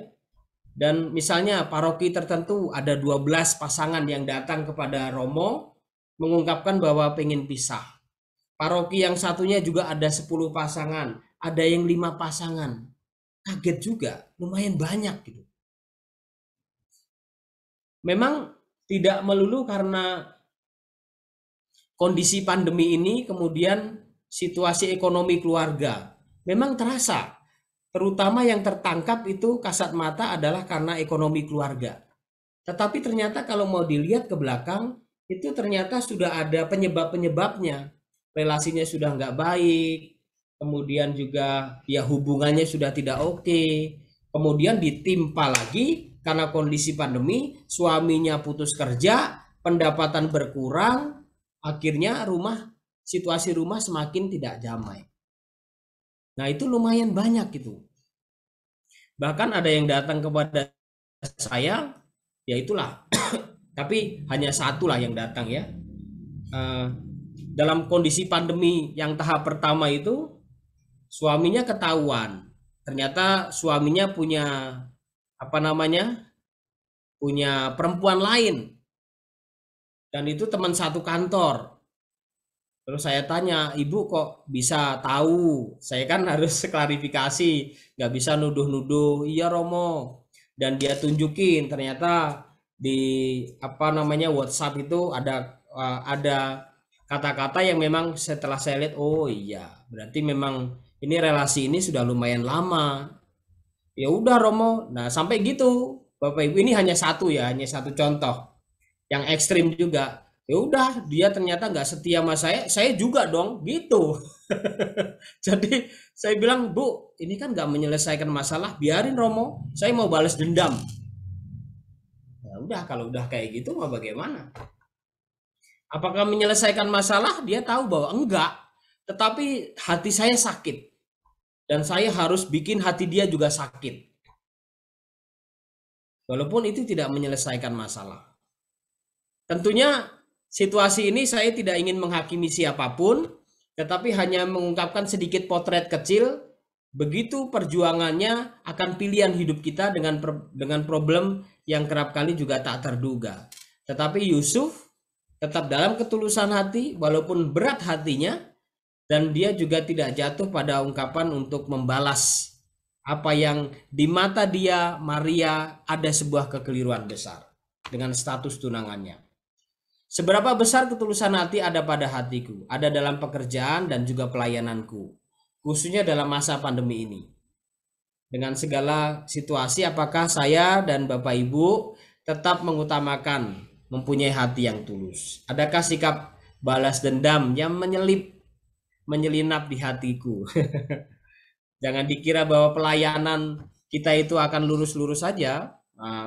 Dan misalnya paroki tertentu ada 12 pasangan yang datang kepada Romo mengungkapkan bahwa pengen pisah. Paroki yang satunya juga ada 10 pasangan, ada yang 5 pasangan. Kaget juga, lumayan banyak gitu. Memang tidak melulu karena kondisi pandemi ini kemudian situasi ekonomi keluarga. Memang terasa, terutama yang tertangkap itu kasat mata adalah karena ekonomi keluarga. Tetapi ternyata kalau mau dilihat ke belakang, itu ternyata sudah ada penyebab-penyebabnya. Relasinya sudah nggak baik, kemudian juga ya hubungannya sudah tidak oke, kemudian ditimpa lagi karena kondisi pandemi, suaminya putus kerja, pendapatan berkurang, akhirnya situasi rumah semakin tidak damai. Nah itu lumayan banyak gitu. Bahkan ada yang datang kepada saya, ya itulah. Tapi hanya satu lah yang datang ya. Dalam kondisi pandemi yang tahap pertama itu, suaminya ketahuan. Ternyata suaminya punya punya perempuan lain. Dan itu teman satu kantor. Terus saya tanya, ibu kok bisa tahu? Saya kan harus klarifikasi, nggak bisa nuduh-nuduh. Iya Romo. Dan dia tunjukin ternyata di WhatsApp itu ada kata-kata yang memang setelah saya lihat, oh iya, berarti memang ini relasi ini sudah lumayan lama. Ya udah Romo. Nah sampai gitu, Bapak Ibu, ini hanya satu contoh yang ekstrim juga. Ya udah, dia ternyata nggak setia sama saya juga dong, gitu. Jadi saya bilang, Bu, ini kan nggak menyelesaikan masalah, biarin Romo, saya mau balas dendam. Ya udah, kalau udah kayak gitu mau bagaimana? Apakah menyelesaikan masalah? Dia tahu bahwa enggak, tetapi hati saya sakit dan saya harus bikin hati dia juga sakit. Walaupun itu tidak menyelesaikan masalah. Tentunya situasi ini saya tidak ingin menghakimi siapapun, tetapi hanya mengungkapkan sedikit potret kecil, begitu perjuangannya akan pilihan hidup kita dengan problem yang kerap kali juga tak terduga. Tetapi Yusuf tetap dalam ketulusan hati, walaupun berat hatinya, dan dia juga tidak jatuh pada ungkapan untuk membalas apa yang di mata dia, Maria, ada sebuah kekeliruan besar dengan status tunangannya. Seberapa besar ketulusan hati ada pada hatiku, ada dalam pekerjaan dan juga pelayananku, khususnya dalam masa pandemi ini. Dengan segala situasi, apakah saya dan Bapak Ibu tetap mengutamakan mempunyai hati yang tulus? Adakah sikap balas dendam yang menyelinap di hatiku? Jangan dikira bahwa pelayanan kita itu akan lurus-lurus saja,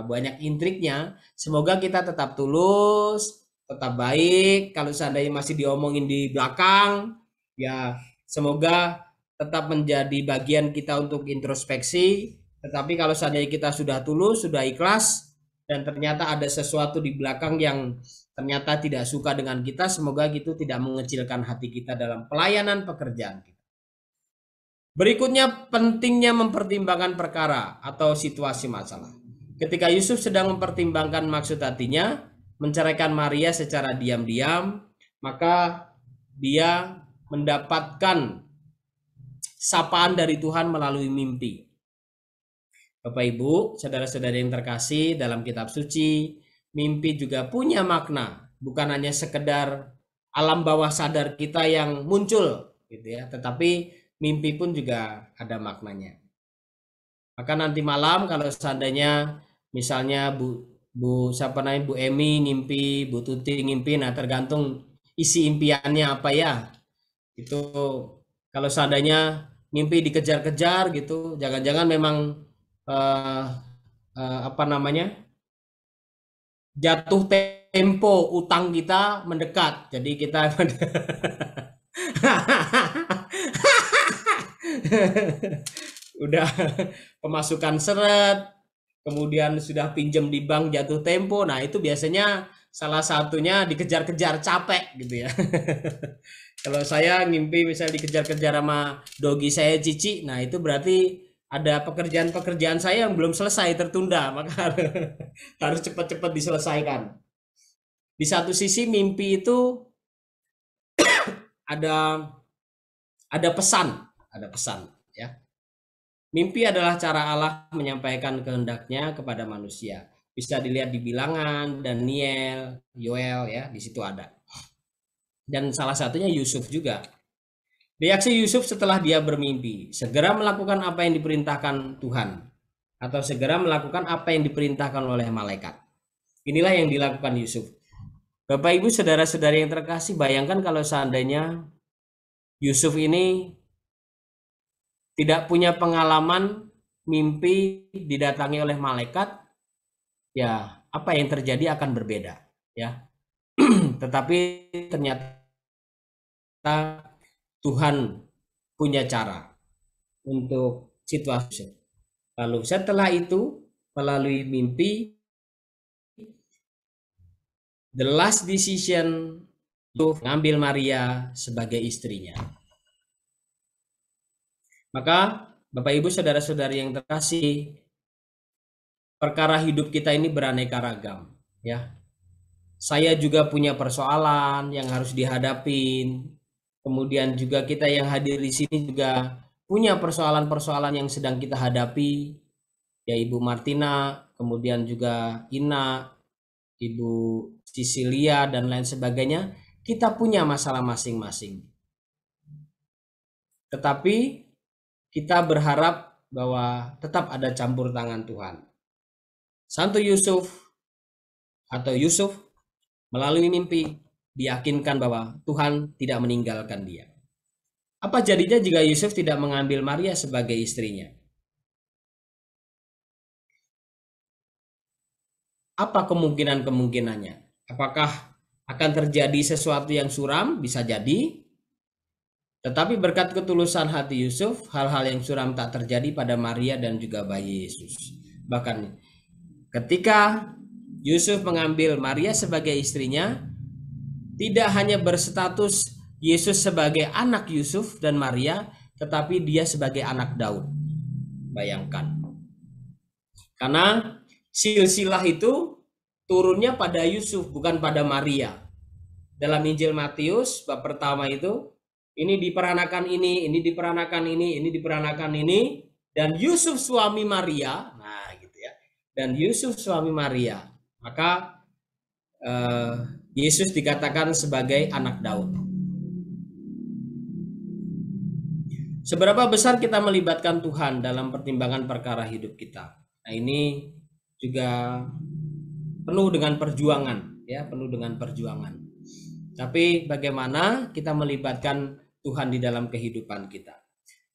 banyak intriknya. Semoga kita tetap tulus, tetap baik. Kalau seandainya masih diomongin di belakang, ya semoga tetap menjadi bagian kita untuk introspeksi. Tetapi kalau seandainya kita sudah tulus, sudah ikhlas, dan ternyata ada sesuatu di belakang yang ternyata tidak suka dengan kita, semoga itu tidak mengecilkan hati kita dalam pelayanan pekerjaan kita. Berikutnya, pentingnya mempertimbangkan perkara atau situasi masalah. Ketika Yusuf sedang mempertimbangkan maksud hatinya, menceraikan Maria secara diam-diam, maka dia mendapatkan sapaan dari Tuhan melalui mimpi. Bapak Ibu, saudara-saudara yang terkasih, dalam kitab suci, mimpi juga punya makna, bukan hanya sekedar alam bawah sadar kita yang muncul gitu ya, tetapi mimpi pun juga ada maknanya. Maka nanti malam kalau seandainya misalnya Bu Emi ngimpi, Bu Tuti ngimpi, nah tergantung isi impiannya apa ya. Itu kalau seandainya mimpi dikejar-kejar gitu, jangan-jangan memang jatuh tempo utang kita mendekat. Jadi kita udah pemasukan seret, kemudian sudah pinjam di bank jatuh tempo. Nah, itu biasanya salah satunya dikejar-kejar capek gitu ya. Kalau saya ngimpi misalnya dikejar-kejar sama dogi saya Cici, nah itu berarti ada pekerjaan-pekerjaan saya yang belum selesai, tertunda, maka harus cepat-cepat diselesaikan. Di satu sisi mimpi itu ada pesan ya. Mimpi adalah cara Allah menyampaikan kehendaknya kepada manusia. Bisa dilihat di Bilangan, Daniel, Yoel ya, di situ ada. Dan salah satunya Yusuf juga. Reaksi Yusuf setelah dia bermimpi, segera melakukan apa yang diperintahkan Tuhan atau segera melakukan apa yang diperintahkan oleh malaikat. Inilah yang dilakukan Yusuf. Bapak Ibu saudara-saudari yang terkasih, bayangkan kalau seandainya Yusuf ini tidak punya pengalaman mimpi didatangi oleh malaikat, ya apa yang terjadi akan berbeda ya. Tetapi ternyata Tuhan punya cara untuk situasi. Lalu setelah itu melalui mimpi, the last decision itu mengambil Maria sebagai istrinya. Maka Bapak Ibu saudara-saudari yang terkasih, perkara hidup kita ini beraneka ragam ya. Saya juga punya persoalan yang harus dihadapin. Kemudian juga kita yang hadir di sini juga punya persoalan-persoalan yang sedang kita hadapi. Ya Ibu Martina, kemudian juga Ina, Ibu Cecilia dan lain sebagainya, kita punya masalah masing-masing. Tetapi kita berharap bahwa tetap ada campur tangan Tuhan. Santo Yusuf atau Yusuf melalui mimpi diyakinkan bahwa Tuhan tidak meninggalkan dia. Apa jadinya jika Yusuf tidak mengambil Maria sebagai istrinya? Apa kemungkinan-kemungkinannya? Apakah akan terjadi sesuatu yang suram? Bisa jadi. Tetapi berkat ketulusan hati Yusuf, hal-hal yang suram tak terjadi pada Maria dan juga bayi Yesus. Bahkan ketika Yusuf mengambil Maria sebagai istrinya, tidak hanya berstatus Yesus sebagai anak Yusuf dan Maria, tetapi dia sebagai anak Daud. Bayangkan. Karena silsilah itu turunnya pada Yusuf, bukan pada Maria. Dalam Injil Matius bab pertama itu, ini diperanakan ini diperanakan ini diperanakan ini, dan Yusuf suami Maria, nah gitu ya, dan Yusuf suami Maria, maka Yesus dikatakan sebagai anak Daud. Seberapa besar kita melibatkan Tuhan dalam pertimbangan perkara hidup kita? Nah ini juga penuh dengan perjuangan, ya, penuh dengan perjuangan. Tapi bagaimana kita melibatkan Tuhan di dalam kehidupan kita?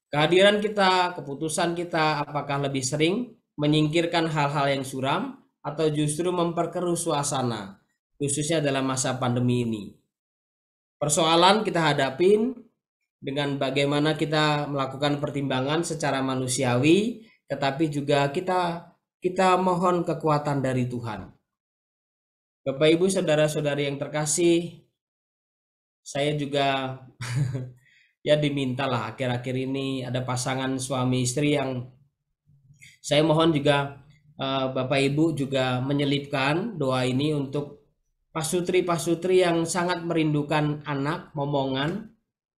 Kehadiran kita, keputusan kita, apakah lebih sering menyingkirkan hal-hal yang suram atau justru memperkeruh suasana, khususnya dalam masa pandemi ini? Persoalan kita hadapin dengan bagaimana kita melakukan pertimbangan secara manusiawi, tetapi juga kita mohon kekuatan dari Tuhan. Bapak Ibu saudara-saudari yang terkasih, saya juga ya dimintalah akhir-akhir ini ada pasangan suami istri yang saya mohon juga Bapak Ibu juga menyelipkan doa ini untuk pasutri-pasutri yang sangat merindukan anak momongan.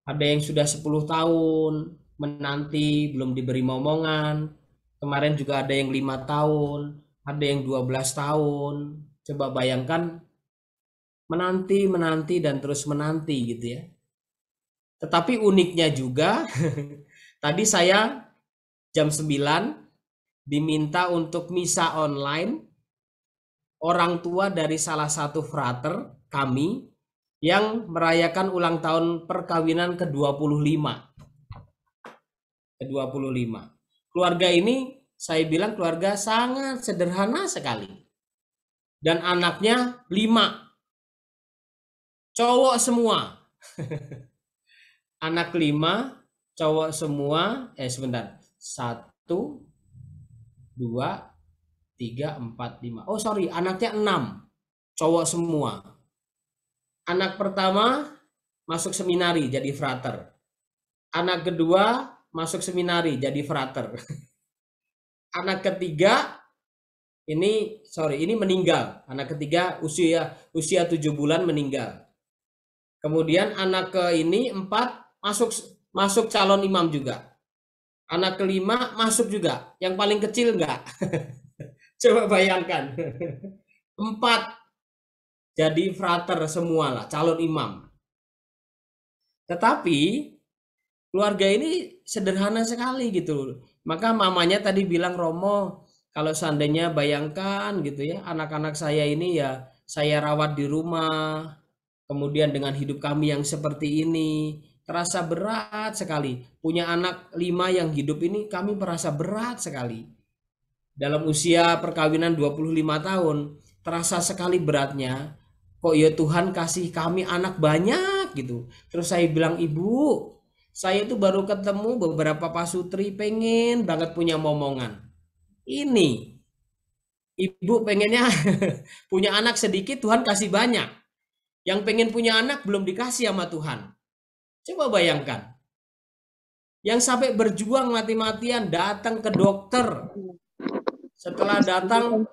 Ada yang sudah 10 tahun menanti belum diberi momongan. Kemarin juga ada yang 5 tahun, ada yang 12 tahun. Coba bayangkan menanti dan terus menanti gitu ya. Tetapi uniknya juga tadi saya jam 9 diminta untuk misa online orang tua dari salah satu frater kami yang merayakan ulang tahun perkawinan ke-25. Ke-25. Keluarga ini saya bilang keluarga sangat sederhana sekali. Dan anaknya 5. Cowok semua. Anak 5, cowok semua. Sebentar. 1, 2, 3, 4, 5. Oh sorry, anaknya 6. Cowok semua. Anak pertama masuk seminari jadi frater. Anak kedua masuk seminari jadi frater. Anak ketiga ini meninggal. Anak ketiga usia 7 bulan meninggal. Kemudian anak ke ini 4 masuk calon imam juga. Anak kelima masuk juga. Yang paling kecil enggak. Coba bayangkan. 4 jadi frater semua lah, calon imam. Tetapi keluarga ini sederhana sekali gitu. Maka mamanya tadi bilang, Romo, kalau seandainya bayangkan gitu ya, anak-anak saya ini ya saya rawat di rumah, kemudian dengan hidup kami yang seperti ini, terasa berat sekali. Punya anak 5 yang hidup ini kami merasa berat sekali. Dalam usia perkawinan 25 tahun, terasa sekali beratnya. Kok ya Tuhan kasih kami anak banyak gitu. Terus saya bilang, Ibu, saya itu baru ketemu beberapa pasutri pengen banget punya momongan. Ini, Ibu pengennya punya anak sedikit, Tuhan kasih banyak. Yang pengen punya anak belum dikasih sama Tuhan. Coba bayangkan. Yang sampai berjuang mati-matian datang ke dokter. Setelah datang,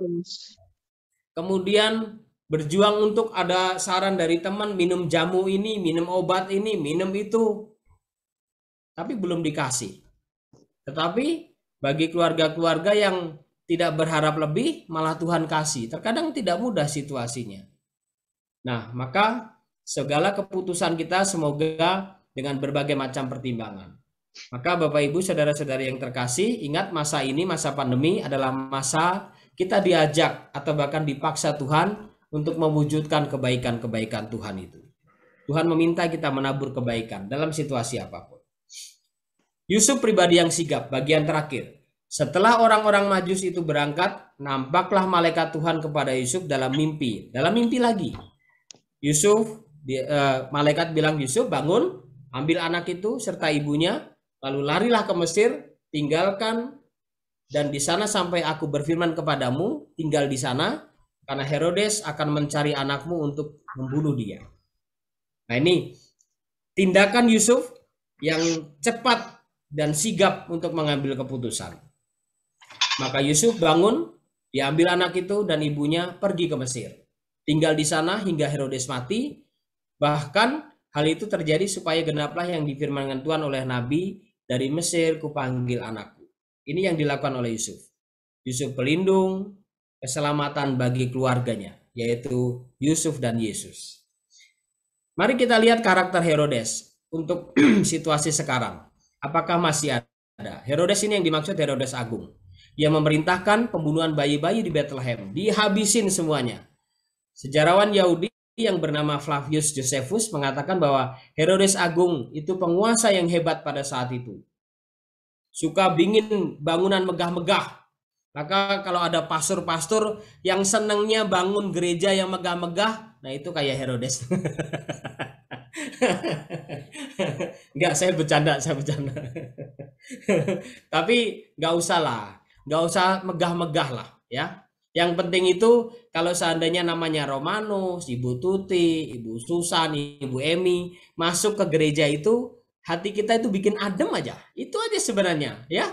kemudian berjuang untuk ada saran dari teman, minum jamu ini, minum obat ini, minum itu. Tapi belum dikasih. Tetapi bagi keluarga-keluarga yang tidak berharap lebih, malah Tuhan kasih. Terkadang tidak mudah situasinya. Nah, maka segala keputusan kita semoga dengan berbagai macam pertimbangan. Maka Bapak Ibu, saudara-saudari yang terkasih, ingat masa ini, masa pandemi adalah masa kita diajak atau bahkan dipaksa Tuhan untuk mewujudkan kebaikan-kebaikan Tuhan itu. Tuhan meminta kita menabur kebaikan dalam situasi apapun. Yusuf pribadi yang sigap, bagian terakhir. Setelah orang-orang Majus itu berangkat, nampaklah malaikat Tuhan kepada Yusuf dalam mimpi. Dalam mimpi lagi. Malaikat bilang, Yusuf bangun, ambil anak itu serta ibunya, lalu larilah ke Mesir, tinggalkan, dan di sana sampai aku berfirman kepadamu, tinggal di sana, karena Herodes akan mencari anakmu untuk membunuh dia. Nah ini tindakan Yusuf yang cepat dan sigap untuk mengambil keputusan. Maka Yusuf bangun, diambil anak itu dan ibunya pergi ke Mesir. Tinggal di sana hingga Herodes mati. Bahkan hal itu terjadi supaya genaplah yang difirmankan Tuhan oleh Nabi, dari Mesir kupanggil anakku. Ini yang dilakukan oleh Yusuf. Yusuf pelindung, keselamatan bagi keluarganya, yaitu Yusuf dan Yesus. Mari kita lihat karakter Herodes untuk situasi sekarang. Apakah masih ada? Herodes ini yang dimaksud Herodes Agung. Ia memerintahkan pembunuhan bayi-bayi di Bethlehem. Dihabisin semuanya. Sejarawan Yahudi yang bernama Flavius Josephus mengatakan bahwa Herodes Agung itu penguasa yang hebat pada saat itu. Suka bikin bangunan megah-megah. Maka kalau ada pastor-pastor yang senangnya bangun gereja yang megah-megah, nah itu kayak Herodes. Enggak, saya bercanda. Tapi nggak usah lah, nggak usah megah-megah lah ya. Yang penting itu kalau seandainya namanya Romanus, Ibu Tuti, Ibu Susan, Ibu Emi masuk ke gereja itu, hati kita itu bikin adem aja. Itu aja sebenarnya ya.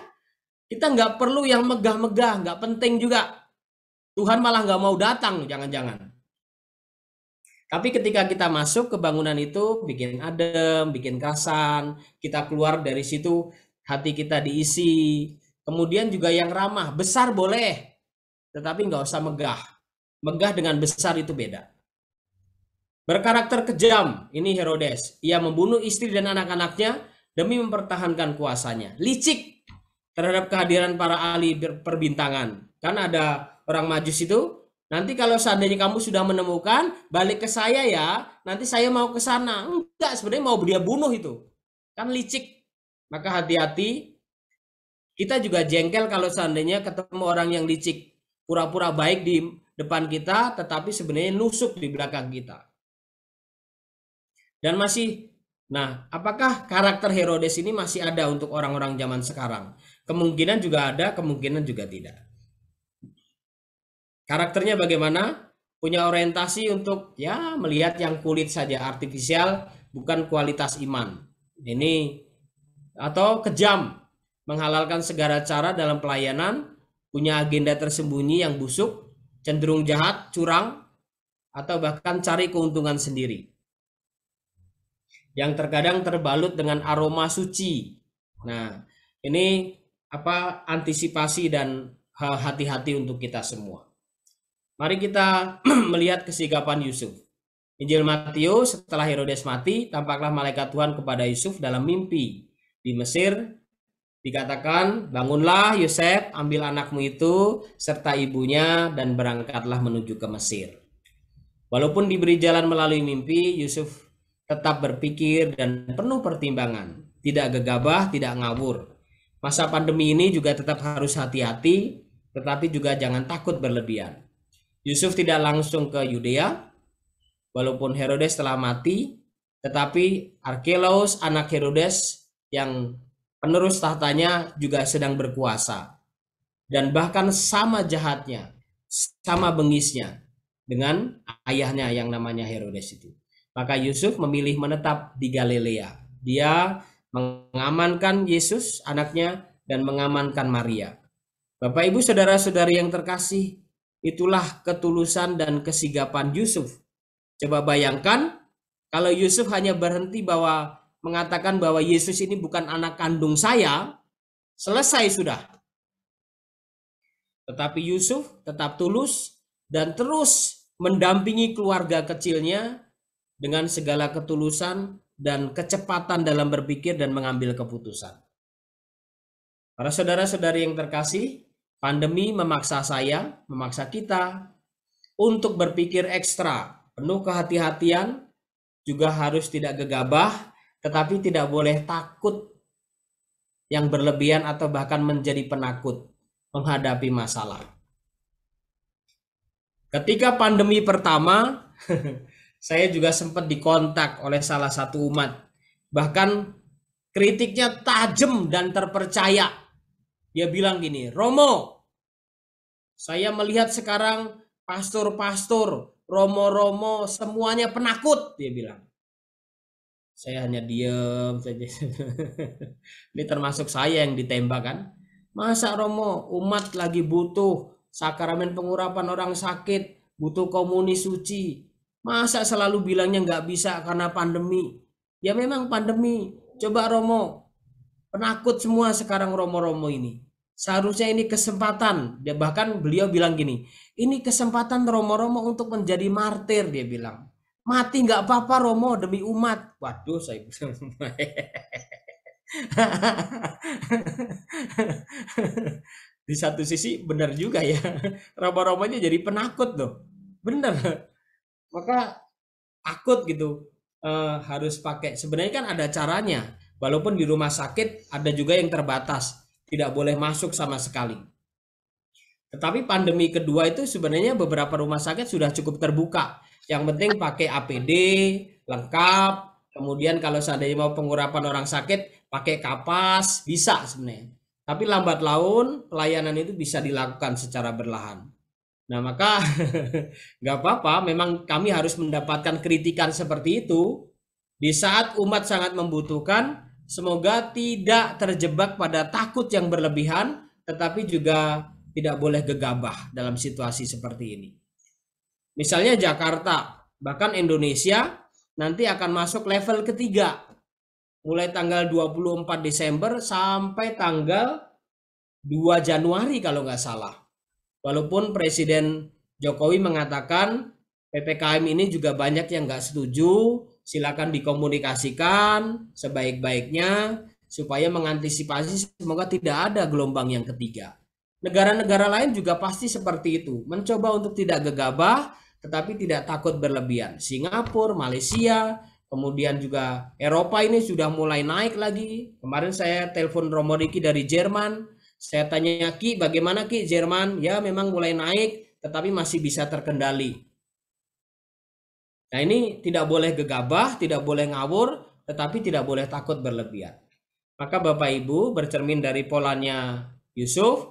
Kita nggak perlu yang megah-megah, nggak penting juga. Tuhan malah nggak mau datang, jangan-jangan. Tapi ketika kita masuk ke bangunan itu, bikin adem, bikin kerasan, kita keluar dari situ, hati kita diisi. Kemudian juga yang ramah, besar boleh. Tetapi nggak usah megah. Megah dengan besar itu beda. Berkarakter kejam, ini Herodes. Ia membunuh istri dan anak-anaknya demi mempertahankan kuasanya. Licik terhadap kehadiran para ahli perbintangan. Kan ada orang Majus itu, nanti kalau seandainya kamu sudah menemukan, balik ke saya ya, nanti saya mau ke sana. Enggak, sebenarnya mau dia bunuh itu. Kan licik. Maka hati-hati, kita juga jengkel kalau seandainya ketemu orang yang licik. Pura-pura baik di depan kita, tetapi sebenarnya nusuk di belakang kita. Dan nah, apakah karakter Herodes ini masih ada untuk orang-orang zaman sekarang? Kemungkinan juga ada, kemungkinan juga tidak. Karakternya bagaimana? Punya orientasi untuk ya melihat yang kulit saja, artifisial, bukan kualitas iman. Ini atau kejam, menghalalkan segala cara dalam pelayanan, punya agenda tersembunyi yang busuk, cenderung jahat, curang, atau bahkan cari keuntungan sendiri. Yang terkadang terbalut dengan aroma suci. Nah, ini antisipasi dan hati-hati untuk kita semua. Mari kita melihat kesigapan Yusuf. Injil Matius, setelah Herodes mati, tampaklah malaikat Tuhan kepada Yusuf dalam mimpi. Di Mesir dikatakan, bangunlah Yusuf, ambil anakmu itu serta ibunya dan berangkatlah menuju ke Mesir. Walaupun diberi jalan melalui mimpi, Yusuf tetap berpikir dan penuh pertimbangan. Tidak gegabah, tidak ngawur. Masa pandemi ini juga tetap harus hati-hati, tetapi juga jangan takut berlebihan. Yusuf tidak langsung ke Yudea, walaupun Herodes telah mati, tetapi Arkelos, anak Herodes yang penerus tahtanya, juga sedang berkuasa. Dan bahkan sama jahatnya, sama bengisnya dengan ayahnya yang namanya Herodes itu. Maka Yusuf memilih menetap di Galilea. Dia mengamankan Yesus, anaknya, dan mengamankan Maria. Bapak, Ibu, saudara-saudari yang terkasih, itulah ketulusan dan kesigapan Yusuf. Coba bayangkan kalau Yusuf hanya berhenti mengatakan bahwa Yesus ini bukan anak kandung saya, selesai sudah. Tetapi Yusuf tetap tulus dan terus mendampingi keluarga kecilnya dengan segala ketulusan dan kecepatan dalam berpikir dan mengambil keputusan. Para saudara-saudari yang terkasih, pandemi memaksa saya, memaksa kita untuk berpikir ekstra, penuh kehati-hatian, juga harus tidak gegabah, tetapi tidak boleh takut yang berlebihan atau bahkan menjadi penakut menghadapi masalah. Ketika pandemi pertama, saya juga sempat dikontak oleh salah satu umat. Bahkan kritiknya tajam dan terpercaya. Dia bilang gini, Romo, saya melihat sekarang pastor-pastor, romo-romo, semuanya penakut, dia bilang. Saya hanya diam saja. Ini termasuk saya yang ditembak kan. Masa Romo, umat lagi butuh sakramen pengurapan orang sakit, butuh komuni suci. Masa selalu bilangnya nggak bisa karena pandemi? Ya memang pandemi. Coba Romo, penakut semua sekarang romo-romo ini. Seharusnya ini kesempatan. Dia bahkan beliau bilang gini, ini kesempatan romo-romo untuk menjadi martir, dia bilang. Mati nggak apa-apa Romo demi umat. Waduh, saya bilang. Di satu sisi benar juga ya. Romo-romonya jadi penakut loh. Benar. Maka takut gitu. Harus pakai. Sebenarnya kan ada caranya. Walaupun di rumah sakit ada juga yang terbatas. Tidak boleh masuk sama sekali. Tetapi pandemi kedua itu sebenarnya beberapa rumah sakit sudah cukup terbuka. Yang penting pakai APD lengkap. Kemudian kalau seandainya mau pengurapan orang sakit pakai kapas, bisa sebenarnya. Tapi lambat laun pelayanan itu bisa dilakukan secara berlahan. Nah maka nggak apa-apa, memang kami harus mendapatkan kritikan seperti itu di saat umat sangat membutuhkan. Semoga tidak terjebak pada takut yang berlebihan, tetapi juga tidak boleh gegabah dalam situasi seperti ini. Misalnya Jakarta, bahkan Indonesia nanti akan masuk level ketiga. Mulai tanggal 24 Desember sampai tanggal 2 Januari kalau nggak salah. Walaupun Presiden Jokowi mengatakan PPKM ini juga banyak yang nggak setuju, silakan dikomunikasikan sebaik-baiknya supaya mengantisipasi semoga tidak ada gelombang yang ketiga. Negara-negara lain juga pasti seperti itu, mencoba untuk tidak gegabah tetapi tidak takut berlebihan. Singapura, Malaysia, kemudian juga Eropa ini sudah mulai naik lagi. Kemarin saya telepon Romo Riki dari Jerman, saya tanya Ki, bagaimana Ki Jerman? Ya memang mulai naik tetapi masih bisa terkendali. Nah ini tidak boleh gegabah, tidak boleh ngawur, tetapi tidak boleh takut berlebihan. Maka Bapak Ibu bercermin dari polanya Yusuf,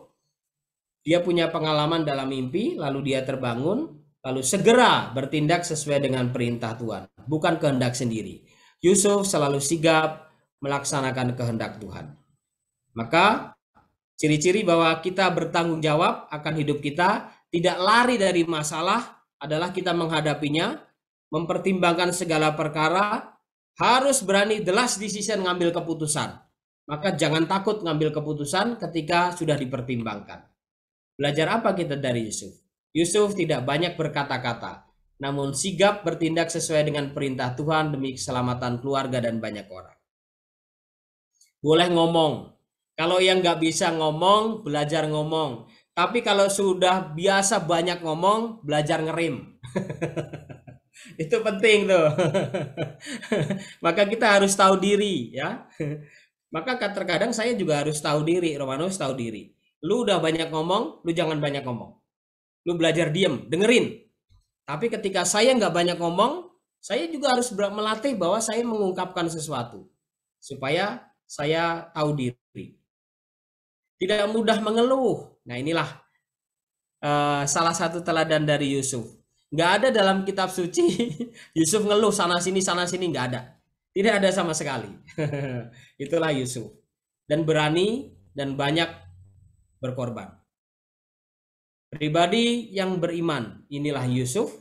Dia punya pengalaman dalam mimpi, lalu dia terbangun, lalu segera bertindak sesuai dengan perintah Tuhan, bukan kehendak sendiri. Yusuf selalu sigap melaksanakan kehendak Tuhan. Maka ciri-ciri bahwa kita bertanggung jawab akan hidup kita, tidak lari dari masalah, adalah kita menghadapinya, mempertimbangkan segala perkara, harus berani the last decision ngambil keputusan. Maka jangan takut ngambil keputusan ketika sudah dipertimbangkan. Belajar apa kita dari Yusuf? Yusuf tidak banyak berkata-kata, namun sigap bertindak sesuai dengan perintah Tuhan demi keselamatan keluarga dan banyak orang. Boleh ngomong. Kalau yang nggak bisa ngomong, belajar ngomong. Tapi kalau sudah biasa banyak ngomong, belajar ngerim. Itu penting tuh. Maka kita harus tahu diri, ya. Maka terkadang saya juga harus tahu diri, Romanus tahu diri. Lu udah banyak ngomong, lu jangan banyak ngomong. Lu belajar diem, dengerin. Tapi ketika saya nggak banyak ngomong, saya juga harus melatih bahwa saya mengungkapkan sesuatu. Supaya saya tahu diri. Tidak mudah mengeluh. Nah inilah salah satu teladan dari Yusuf. Nggak ada dalam kitab suci Yusuf ngeluh sana sini nggak ada. Tidak ada sama sekali. Itulah Yusuf. Dan berani dan banyak berkorban. Pribadi yang beriman, inilah Yusuf.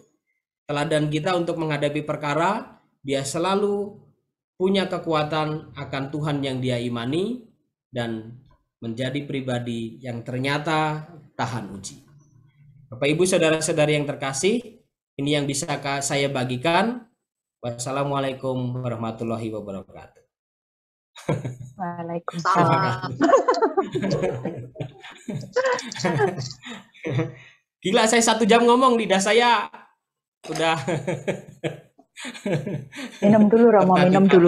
Teladan kita untuk menghadapi perkara, dia selalu punya kekuatan akan Tuhan yang dia imani dan menjadi pribadi yang ternyata tahan uji. Bapak Ibu saudara-saudari yang terkasih, ini yang bisa saya bagikan. Wassalamualaikum warahmatullahi wabarakatuh. Waalaikumsalam. Gila, saya 1 jam ngomong, lidah saya udah. Minum dulu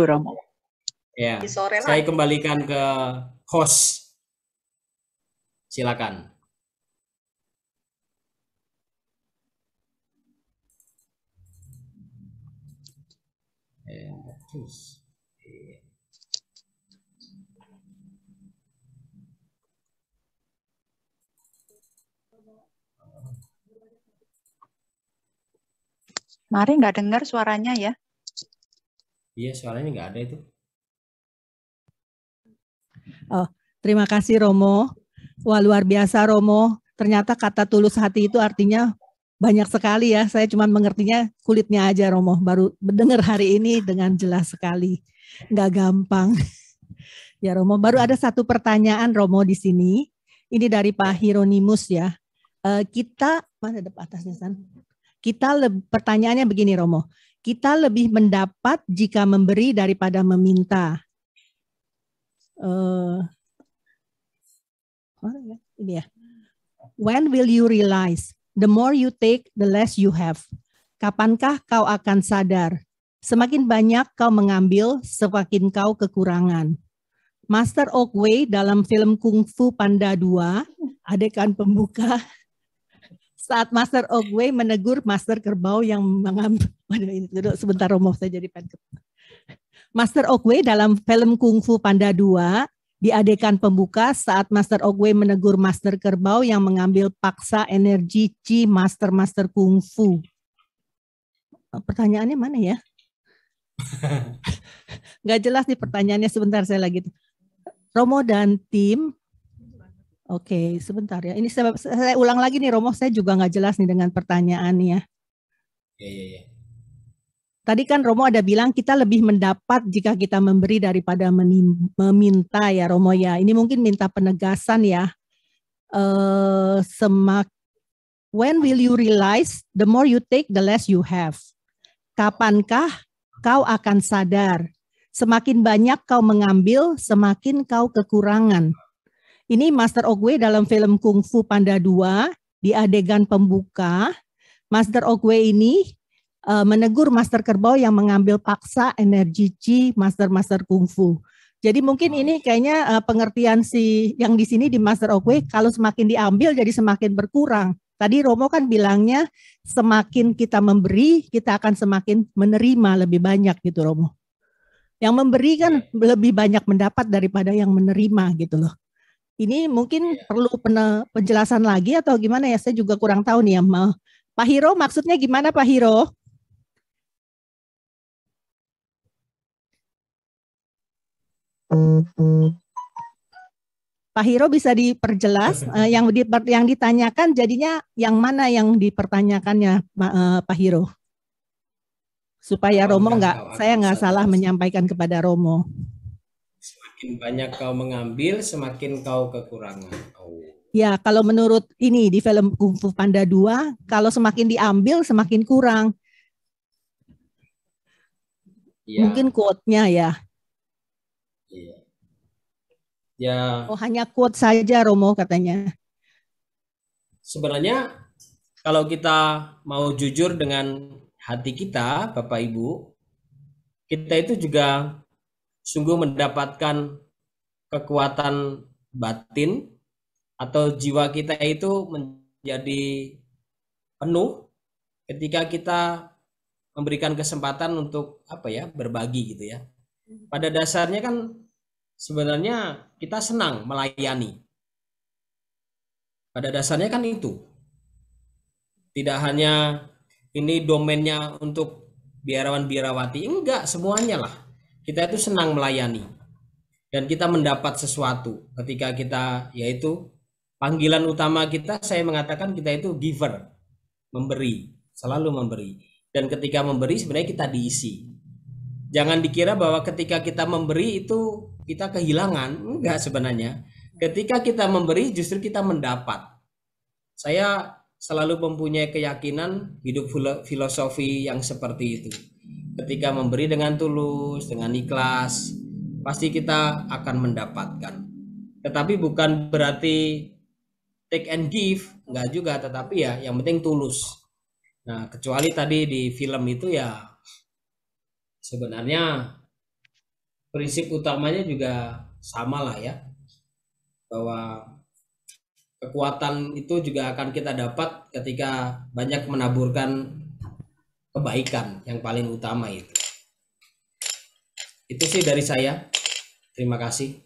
Romo. Ya, saya kembalikan ke host. Silakan. Mari nggak dengar suaranya ya? Iya, suaranya nggak ada itu. Oh, terima kasih Romo. Wah, luar biasa Romo. Ternyata kata tulus hati itu artinya banyak sekali ya. Saya cuma mengertinya kulitnya aja Romo. Baru mendengar hari ini dengan jelas sekali. Nggak gampang. Ya Romo, baru ada satu pertanyaan Romo di sini. Ini dari Pak Hieronymus ya. Kita, mana ada atasnya San? Pertanyaannya begini Romo. Kita lebih mendapat jika memberi daripada meminta. Ini ya. When will you realize? The more you take, the less you have. Kapankah kau akan sadar? Semakin banyak kau mengambil, semakin kau kekurangan. Master Oogway dalam film Kung Fu Panda 2, adegan pembuka, saat Master Oogway menegur Master Kerbau yang mengambil. Sebentar Romo, saya jadi pengen. Master Oogway dalam film Kung Fu Panda 2, di adegan pembuka saat Master Oogway menegur Master Kerbau yang mengambil paksa energi Chi Master Kung Fu. Pertanyaannya mana ya? Nggak jelas nih pertanyaannya, sebentar saya lagi. Romo dan tim. Oke, sebentar ya. Ini saya ulang lagi nih Romo, saya juga nggak jelas nih dengan pertanyaannya. Iya. Tadi kan Romo ada bilang kita lebih mendapat jika kita memberi daripada meminta ya Romo ya. Ini mungkin minta penegasan ya. When will you realize the more you take the less you have? Kapankah kau akan sadar? Semakin banyak kau mengambil, semakin kau kekurangan. Ini Master Oogway dalam film Kung Fu Panda 2, di adegan pembuka, Master Oogway ini menegur Master Kerbau yang mengambil paksa energi Chi Master Kung Fu. Jadi mungkin ini kayaknya pengertian yang di sini di Master Oogway, kalau semakin diambil jadi semakin berkurang. Tadi Romo kan bilangnya semakin kita memberi, kita akan semakin menerima lebih banyak gitu Romo. Yang memberi kan lebih banyak mendapat daripada yang menerima gitu loh. Ini mungkin perlu penjelasan lagi atau gimana ya? Saya juga kurang tahu nih ya. Pak Hiro, maksudnya gimana Pak Hiro? Pak Hiro bisa diperjelas yang ditanyakan jadinya yang mana yang dipertanyakannya Pak Hiro? Supaya Romo saya nggak salah menyampaikan kepada Romo. Semakin banyak kau mengambil, semakin kau kekurangan. Ya, kalau menurut ini di film Kung Fu Panda 2, kalau semakin diambil semakin kurang. Ya. Mungkin quote-nya ya. Iya. Ya. Oh, hanya quote saja Romo katanya. Sebenarnya kalau kita mau jujur dengan hati kita, Bapak Ibu, kita itu juga sungguh mendapatkan kekuatan batin atau jiwa kita itu menjadi penuh ketika kita memberikan kesempatan untuk berbagi gitu ya. Pada dasarnya kan sebenarnya kita senang melayani. Pada dasarnya kan itu. Tidak hanya ini domainnya untuk biarawan-biarawati, enggak, semuanya lah. Kita itu senang melayani. Dan kita mendapat sesuatu ketika kita, yaitu panggilan utama kita, saya mengatakan kita itu giver, memberi, selalu memberi. Dan ketika memberi sebenarnya kita diisi. Jangan dikira bahwa ketika kita memberi itu kita kehilangan, enggak sebenarnya. Ketika kita memberi justru kita mendapat. Saya selalu mempunyai keyakinan hidup filosofi yang seperti itu. Ketika memberi dengan tulus, dengan ikhlas, pasti kita akan mendapatkan. Tetapi bukan berarti take and give, enggak juga, tetapi ya yang penting tulus. Nah, kecuali tadi di film itu ya sebenarnya prinsip utamanya juga sama lah ya, bahwa kekuatan itu juga akan kita dapat ketika banyak menaburkan kebaikan yang paling utama itu. Itu sih dari saya. Terima kasih.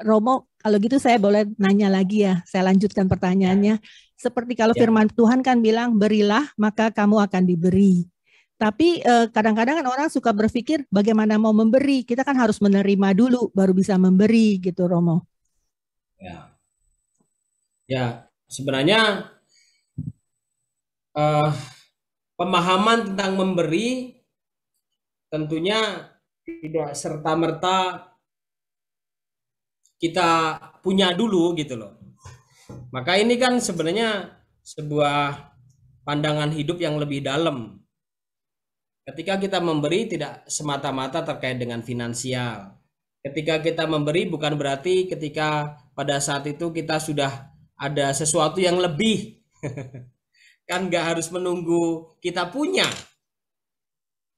Romo, kalau gitu saya boleh nanya lagi ya. Saya lanjutkan pertanyaannya. Seperti kalau firman Tuhan kan bilang, berilah maka kamu akan diberi. Tapi kadang-kadang kan orang suka berpikir bagaimana mau memberi. Kita kan harus menerima dulu baru bisa memberi gitu, Romo. Ya, sebenarnya pemahaman tentang memberi tentunya tidak serta-merta kita punya dulu gitu loh. Maka ini kan sebenarnya sebuah pandangan hidup yang lebih dalam. Ketika kita memberi tidak semata-mata terkait dengan finansial. Ketika kita memberi bukan berarti ketika pada saat itu kita sudah ada sesuatu yang lebih. Kan nggak harus menunggu kita punya.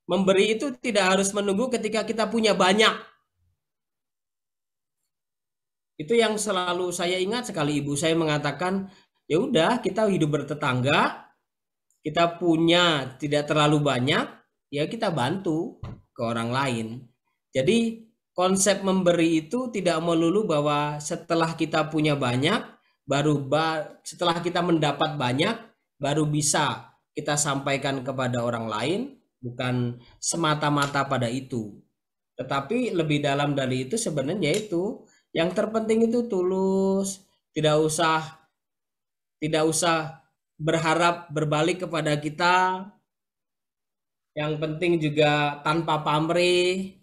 Memberi itu tidak harus menunggu ketika kita punya banyak. Itu yang selalu saya ingat sekali, ibu saya mengatakan, ya udah kita hidup bertetangga, kita punya tidak terlalu banyak, ya kita bantu ke orang lain. Jadi konsep memberi itu tidak melulu bahwa setelah kita punya banyak, setelah kita mendapat banyak, baru bisa kita sampaikan kepada orang lain, bukan semata-mata pada itu. Tetapi lebih dalam dari itu sebenarnya itu, yang terpenting itu tulus, tidak usah berharap berbalik kepada kita. Yang penting juga tanpa pamrih,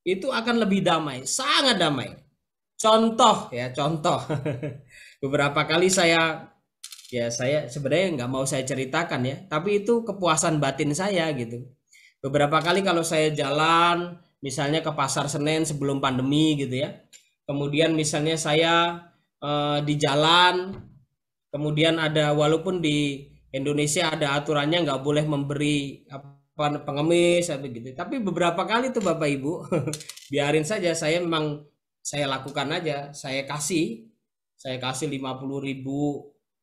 itu akan lebih damai, sangat damai. Contoh. Beberapa kali saya sebenarnya nggak mau saya ceritakan ya, tapi itu kepuasan batin saya gitu. Beberapa kali kalau saya jalan, misalnya ke Pasar Senen sebelum pandemi gitu ya, kemudian misalnya saya di jalan, kemudian ada, walaupun di Indonesia ada aturannya nggak boleh memberi pengemis atau gitu, tapi beberapa kali tuh Bapak Ibu biarin saja, saya lakukan aja, saya kasih 50.000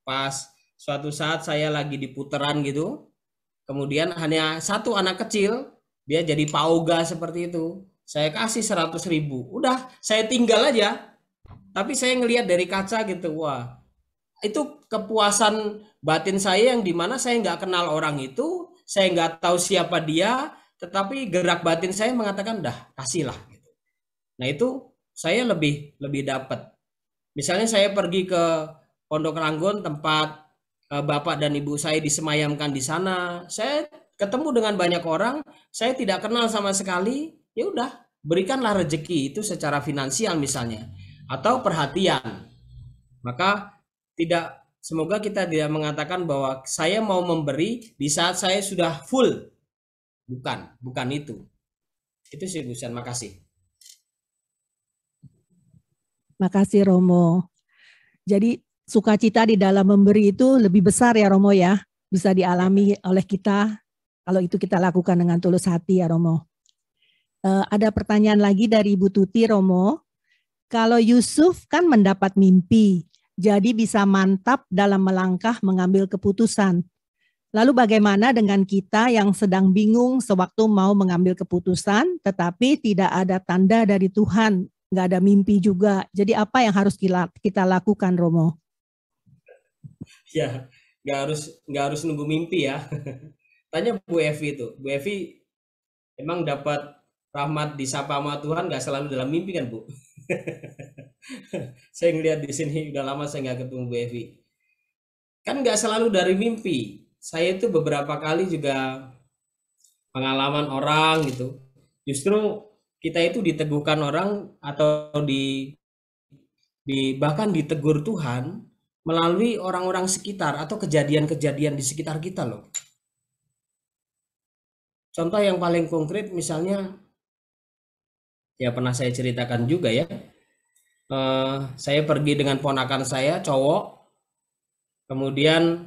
pas suatu saat saya lagi di putaran gitu, kemudian hanya satu anak kecil, dia jadi pauga seperti itu, saya kasih 100.000. Udah, saya tinggal aja. Tapi saya ngelihat dari kaca gitu, wah, itu kepuasan batin saya yang dimana saya nggak kenal orang itu, saya nggak tahu siapa dia, tetapi gerak batin saya mengatakan, dah, kasihlah. Nah itu saya lebih dapat. Misalnya saya pergi ke Pondok Ranggon, tempat bapak dan ibu saya disemayamkan di sana, saya ketemu dengan banyak orang, saya tidak kenal sama sekali, ya udah, berikanlah rezeki itu secara finansial misalnya, atau perhatian. Maka semoga kita tidak mengatakan bahwa saya mau memberi di saat saya sudah full. Bukan itu. Itu sih Busan, makasih. Makasih Romo. Jadi sukacita di dalam memberi itu lebih besar ya Romo ya. Bisa dialami oleh kita kalau itu kita lakukan dengan tulus hati ya Romo. Ada pertanyaan lagi dari Ibu Tuti Romo. Kalau Yusuf kan mendapat mimpi, jadi bisa mantap dalam melangkah mengambil keputusan. Lalu bagaimana dengan kita yang sedang bingung sewaktu mau mengambil keputusan, tetapi tidak ada tanda dari Tuhan, nggak ada mimpi juga. Jadi apa yang harus kita lakukan, Romo? Ya, nggak harus nunggu mimpi ya. Tanya Bu Evi itu, Bu Evi emang dapat rahmat disapa sama Tuhan nggak selalu dalam mimpi kan Bu? Saya ngeliat di sini udah lama saya nggak ketemu Bu Evi. Kan nggak selalu dari mimpi. Saya itu beberapa kali juga pengalaman orang gitu. Justru kita itu diteguhkan orang atau bahkan ditegur Tuhan melalui orang-orang sekitar atau kejadian-kejadian di sekitar kita loh. Contoh yang paling konkret misalnya, ya pernah saya ceritakan juga ya. Saya pergi dengan ponakan saya, cowok. Kemudian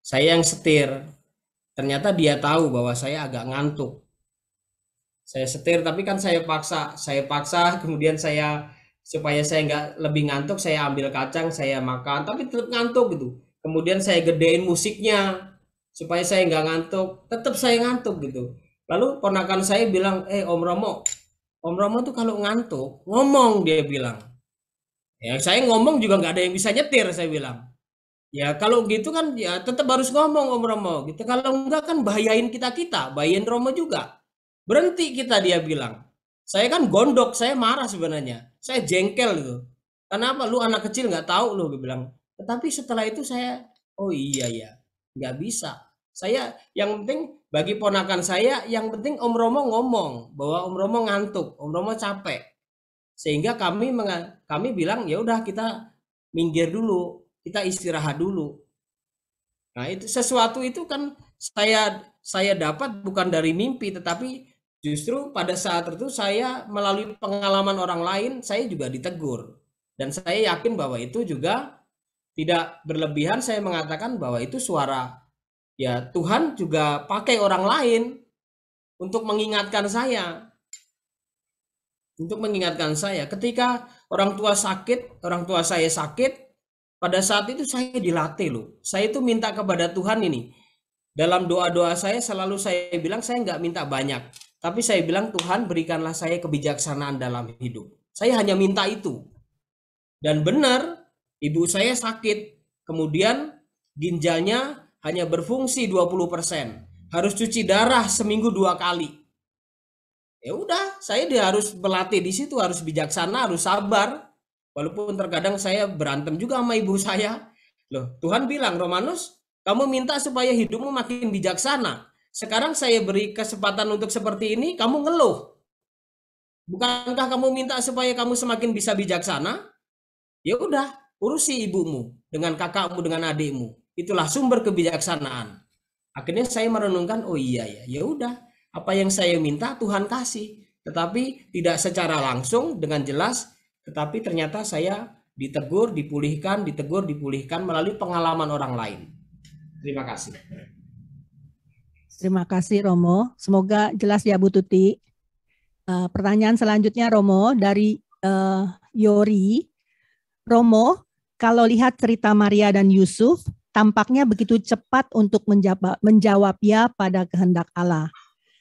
saya yang setir. Ternyata dia tahu bahwa saya agak ngantuk. Saya setir, tapi kan saya paksa. Kemudian supaya saya nggak lebih ngantuk, saya ambil kacang, saya makan, tapi tetap ngantuk gitu. Kemudian saya gedein musiknya supaya saya nggak ngantuk, tetap saya ngantuk gitu. Lalu ponakan saya bilang, Om Romo tuh kalau ngantuk ngomong, dia bilang. Ya saya ngomong juga nggak ada yang bisa nyetir, saya bilang. Ya kalau gitu kan ya tetap harus ngomong Om Romo gitu. Kalau enggak kan bahayain bahayain Romo juga. Berhenti kita, dia bilang. Saya kan gondok, saya marah sebenarnya. Saya jengkel gitu. Kenapa lu anak kecil nggak tahu lu, dia bilang. Tetapi setelah itu saya, oh iya ya, nggak bisa. Saya yang penting bagi ponakan saya, yang penting Om Romo ngomong bahwa Om Romo ngantuk, Om Romo capek. Sehingga kami bilang ya udah kita minggir dulu, kita istirahat dulu. Nah, itu sesuatu itu kan saya dapat bukan dari mimpi, tetapi justru pada saat itu saya melalui pengalaman orang lain, saya juga ditegur. Dan saya yakin bahwa itu juga tidak berlebihan, saya mengatakan bahwa itu suara ya Tuhan juga pakai orang lain untuk mengingatkan saya. Untuk mengingatkan saya ketika orang tua saya sakit, pada saat itu saya dilatih loh. Saya itu minta kepada Tuhan ini. Dalam doa-doa saya selalu saya bilang saya nggak minta banyak. Tapi saya bilang Tuhan berikanlah saya kebijaksanaan dalam hidup. Saya hanya minta itu. Dan benar, ibu saya sakit. Kemudian ginjalnya hanya berfungsi 20%. Harus cuci darah seminggu 2 kali. Ya udah, saya harus berlatih di situ, harus bijaksana, harus sabar. Walaupun terkadang saya berantem juga sama ibu saya. Loh, Tuhan bilang, Romanus, kamu minta supaya hidupmu makin bijaksana. Sekarang saya beri kesempatan untuk seperti ini, kamu ngeluh. Bukankah kamu minta supaya kamu semakin bisa bijaksana? Ya udah, urusi ibumu dengan kakakmu, dengan adikmu. Itulah sumber kebijaksanaan. Akhirnya saya merenungkan, oh iya ya, ya udah. Apa yang saya minta Tuhan kasih, tetapi tidak secara langsung dengan jelas, tetapi ternyata saya ditegur, dipulihkan melalui pengalaman orang lain. Terima kasih. Terima kasih Romo, semoga jelas ya Bu Tuti. Pertanyaan selanjutnya Romo dari Yori. Romo, kalau lihat cerita Maria dan Yusuf, tampaknya begitu cepat untuk menjawab ya pada kehendak Allah.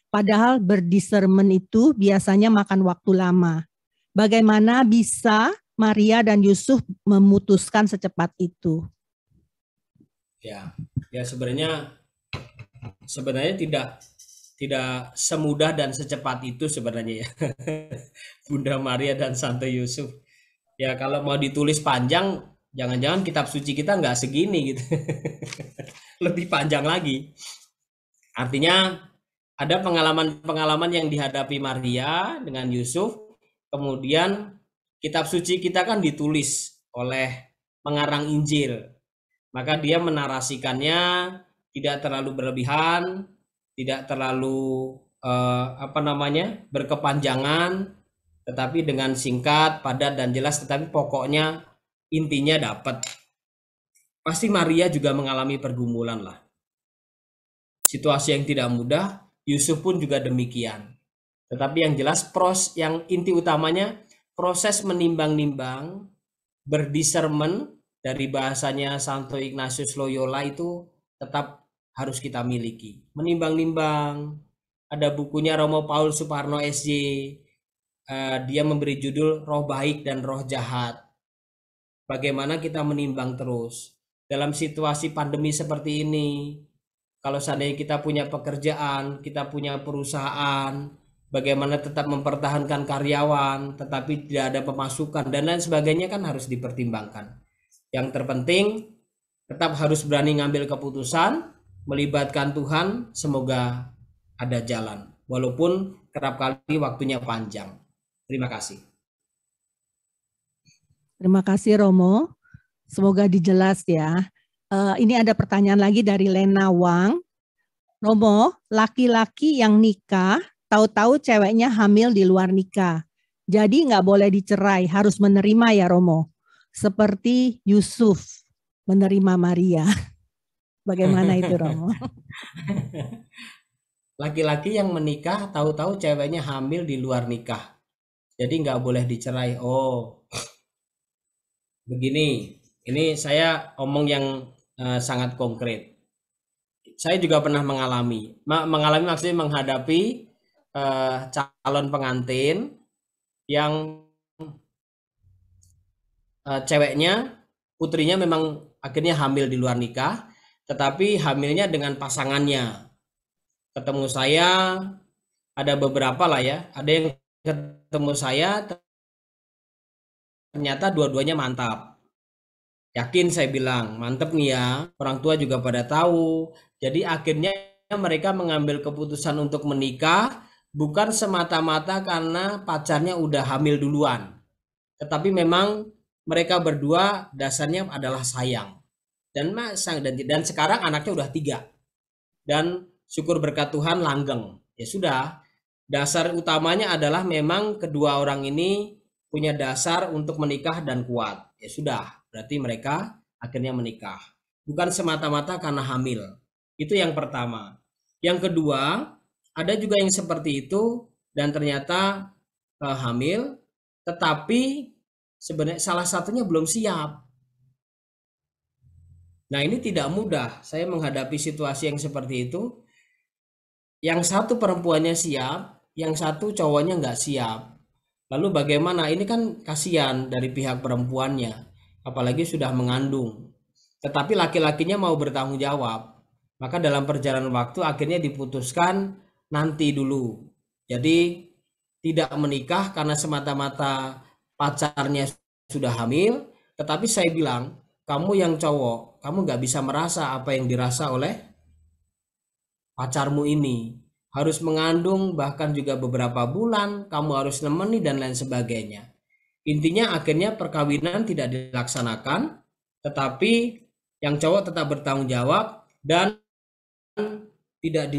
Padahal berdiscernment itu biasanya makan waktu lama. Bagaimana bisa Maria dan Yusuf memutuskan secepat itu? Ya, sebenarnya tidak semudah dan secepat itu sebenarnya ya. Bunda Maria dan Santo Yusuf. Ya kalau mau ditulis panjang, jangan-jangan kitab suci kita nggak segini gitu. Lebih panjang lagi. Artinya ada pengalaman-pengalaman yang dihadapi Maria dengan Yusuf. Kemudian kitab suci kita kan ditulis oleh pengarang Injil. Maka dia menarasikannya tidak terlalu berlebihan, tidak terlalu berkepanjangan, tetapi dengan singkat, padat dan jelas, tetapi pokoknya intinya dapat. Pasti Maria juga mengalami pergumulan lah. Situasi yang tidak mudah, Yusuf pun juga demikian. Tetapi yang jelas yang inti utamanya proses menimbang-nimbang, berdiscernment, dari bahasanya Santo Ignatius Loyola itu tetap harus kita miliki. Menimbang-nimbang. Ada bukunya Romo Paul Suparno SJ. Dia memberi judul Roh Baik dan Roh Jahat. Bagaimana kita menimbang terus. Dalam situasi pandemi seperti ini, kalau seandainya kita punya pekerjaan, kita punya perusahaan, bagaimana tetap mempertahankan karyawan, tetapi tidak ada pemasukan, dan lain sebagainya kan harus dipertimbangkan. Yang terpenting, tetap harus berani ngambil keputusan, melibatkan Tuhan, semoga ada jalan. Walaupun kerap kali waktunya panjang. Terima kasih. Terima kasih Romo. Semoga dijelas ya. Ini ada pertanyaan lagi dari Lena Wang. Romo, laki-laki yang nikah, tahu-tahu ceweknya hamil di luar nikah. Jadi nggak boleh dicerai, harus menerima ya Romo. Seperti Yusuf menerima Maria. Bagaimana itu Romo? Laki-laki yang menikah tahu-tahu ceweknya hamil di luar nikah. Jadi nggak boleh dicerai. Oh, begini. Ini saya omong yang sangat konkret. Saya juga pernah mengalami. Mengalami maksudnya menghadapi calon pengantin yang ceweknya, putrinya memang akhirnya hamil di luar nikah, tetapi hamilnya dengan pasangannya. Ketemu saya, ada beberapa lah ya, ada yang ketemu saya, ternyata dua-duanya mantap. Yakin saya bilang, mantep nih ya, orang tua juga pada tahu. Jadi akhirnya mereka mengambil keputusan untuk menikah, bukan semata-mata karena pacarnya udah hamil duluan. Tetapi memang mereka berdua dasarnya adalah sayang. Dan sekarang anaknya udah 3. Dan syukur berkat Tuhan langgeng. Ya sudah, dasar utamanya adalah memang kedua orang ini punya dasar untuk menikah dan kuat. Ya sudah, berarti mereka akhirnya menikah. Bukan semata-mata karena hamil. Itu yang pertama. Yang kedua, ada juga yang seperti itu dan ternyata hamil, tetapi sebenarnya salah satunya belum siap. Nah ini tidak mudah. Saya menghadapi situasi yang seperti itu. Yang satu perempuannya siap, yang satu cowoknya nggak siap. Lalu bagaimana? Ini kan kasihan dari pihak perempuannya, apalagi sudah mengandung. Tetapi laki-lakinya mau bertanggung jawab. Maka dalam perjalanan waktu akhirnya diputuskan nanti dulu. Jadi tidak menikah karena semata-mata pacarnya sudah hamil. Tetapi saya bilang, kamu yang cowok, kamu nggak bisa merasa apa yang dirasa oleh pacarmu ini. Harus mengandung bahkan juga beberapa bulan, kamu harus nemeni dan lain sebagainya. Intinya akhirnya perkawinan tidak dilaksanakan, tetapi yang cowok tetap bertanggung jawab dan tidak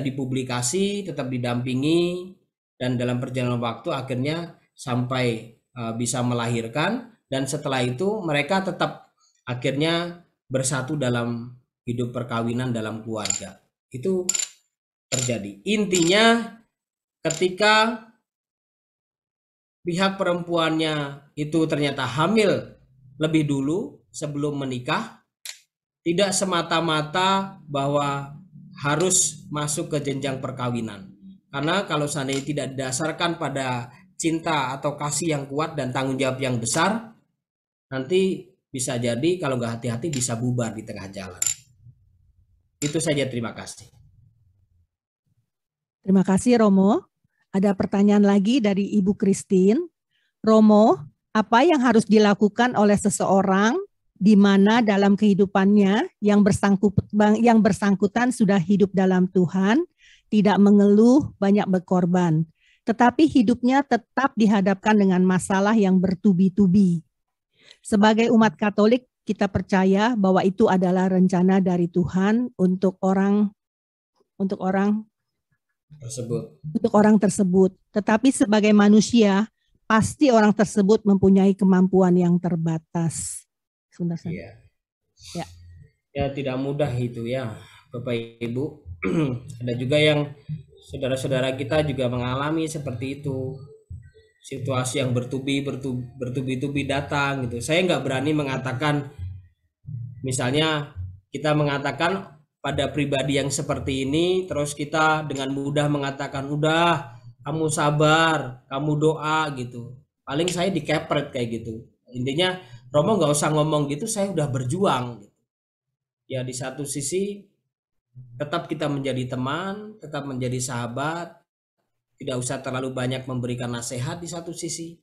dipublikasi, tetap didampingi, dan dalam perjalanan waktu akhirnya sampai bisa melahirkan, dan setelah itu mereka tetap akhirnya bersatu dalam hidup perkawinan dalam keluarga. Itu terjadi. Intinya ketika pihak perempuannya itu ternyata hamil lebih dulu sebelum menikah, tidak semata-mata bahwa harus masuk ke jenjang perkawinan. Karena kalau seandainya tidak didasarkan pada cinta atau kasih yang kuat dan tanggung jawab yang besar, nanti bisa jadi kalau nggak hati-hati bisa bubar di tengah jalan. Itu saja, terima kasih. Terima kasih Romo. Ada pertanyaan lagi dari Ibu Christine. Romo, apa yang harus dilakukan oleh seseorang di mana dalam kehidupannya yang bersangkutan sudah hidup dalam Tuhan, tidak mengeluh, banyak berkorban, tetapi hidupnya tetap dihadapkan dengan masalah yang bertubi-tubi. Sebagai umat Katolik, kita percaya bahwa itu adalah rencana dari Tuhan untuk orang tersebut. Tetapi sebagai manusia, pasti orang tersebut mempunyai kemampuan yang terbatas. Ya. Ya, tidak mudah itu ya, Bapak Ibu. Ada juga yang saudara-saudara kita juga mengalami seperti itu. Situasi yang bertubi-tubi datang gitu. Saya nggak berani mengatakan, misalnya kita mengatakan pada pribadi yang seperti ini, terus kita dengan mudah mengatakan, udah kamu sabar, kamu doa gitu. Paling saya dikepret kayak gitu. Intinya Romo nggak usah ngomong gitu, saya udah berjuang gitu. Ya di satu sisi tetap kita menjadi teman, tetap menjadi sahabat, tidak usah terlalu banyak memberikan nasihat di satu sisi.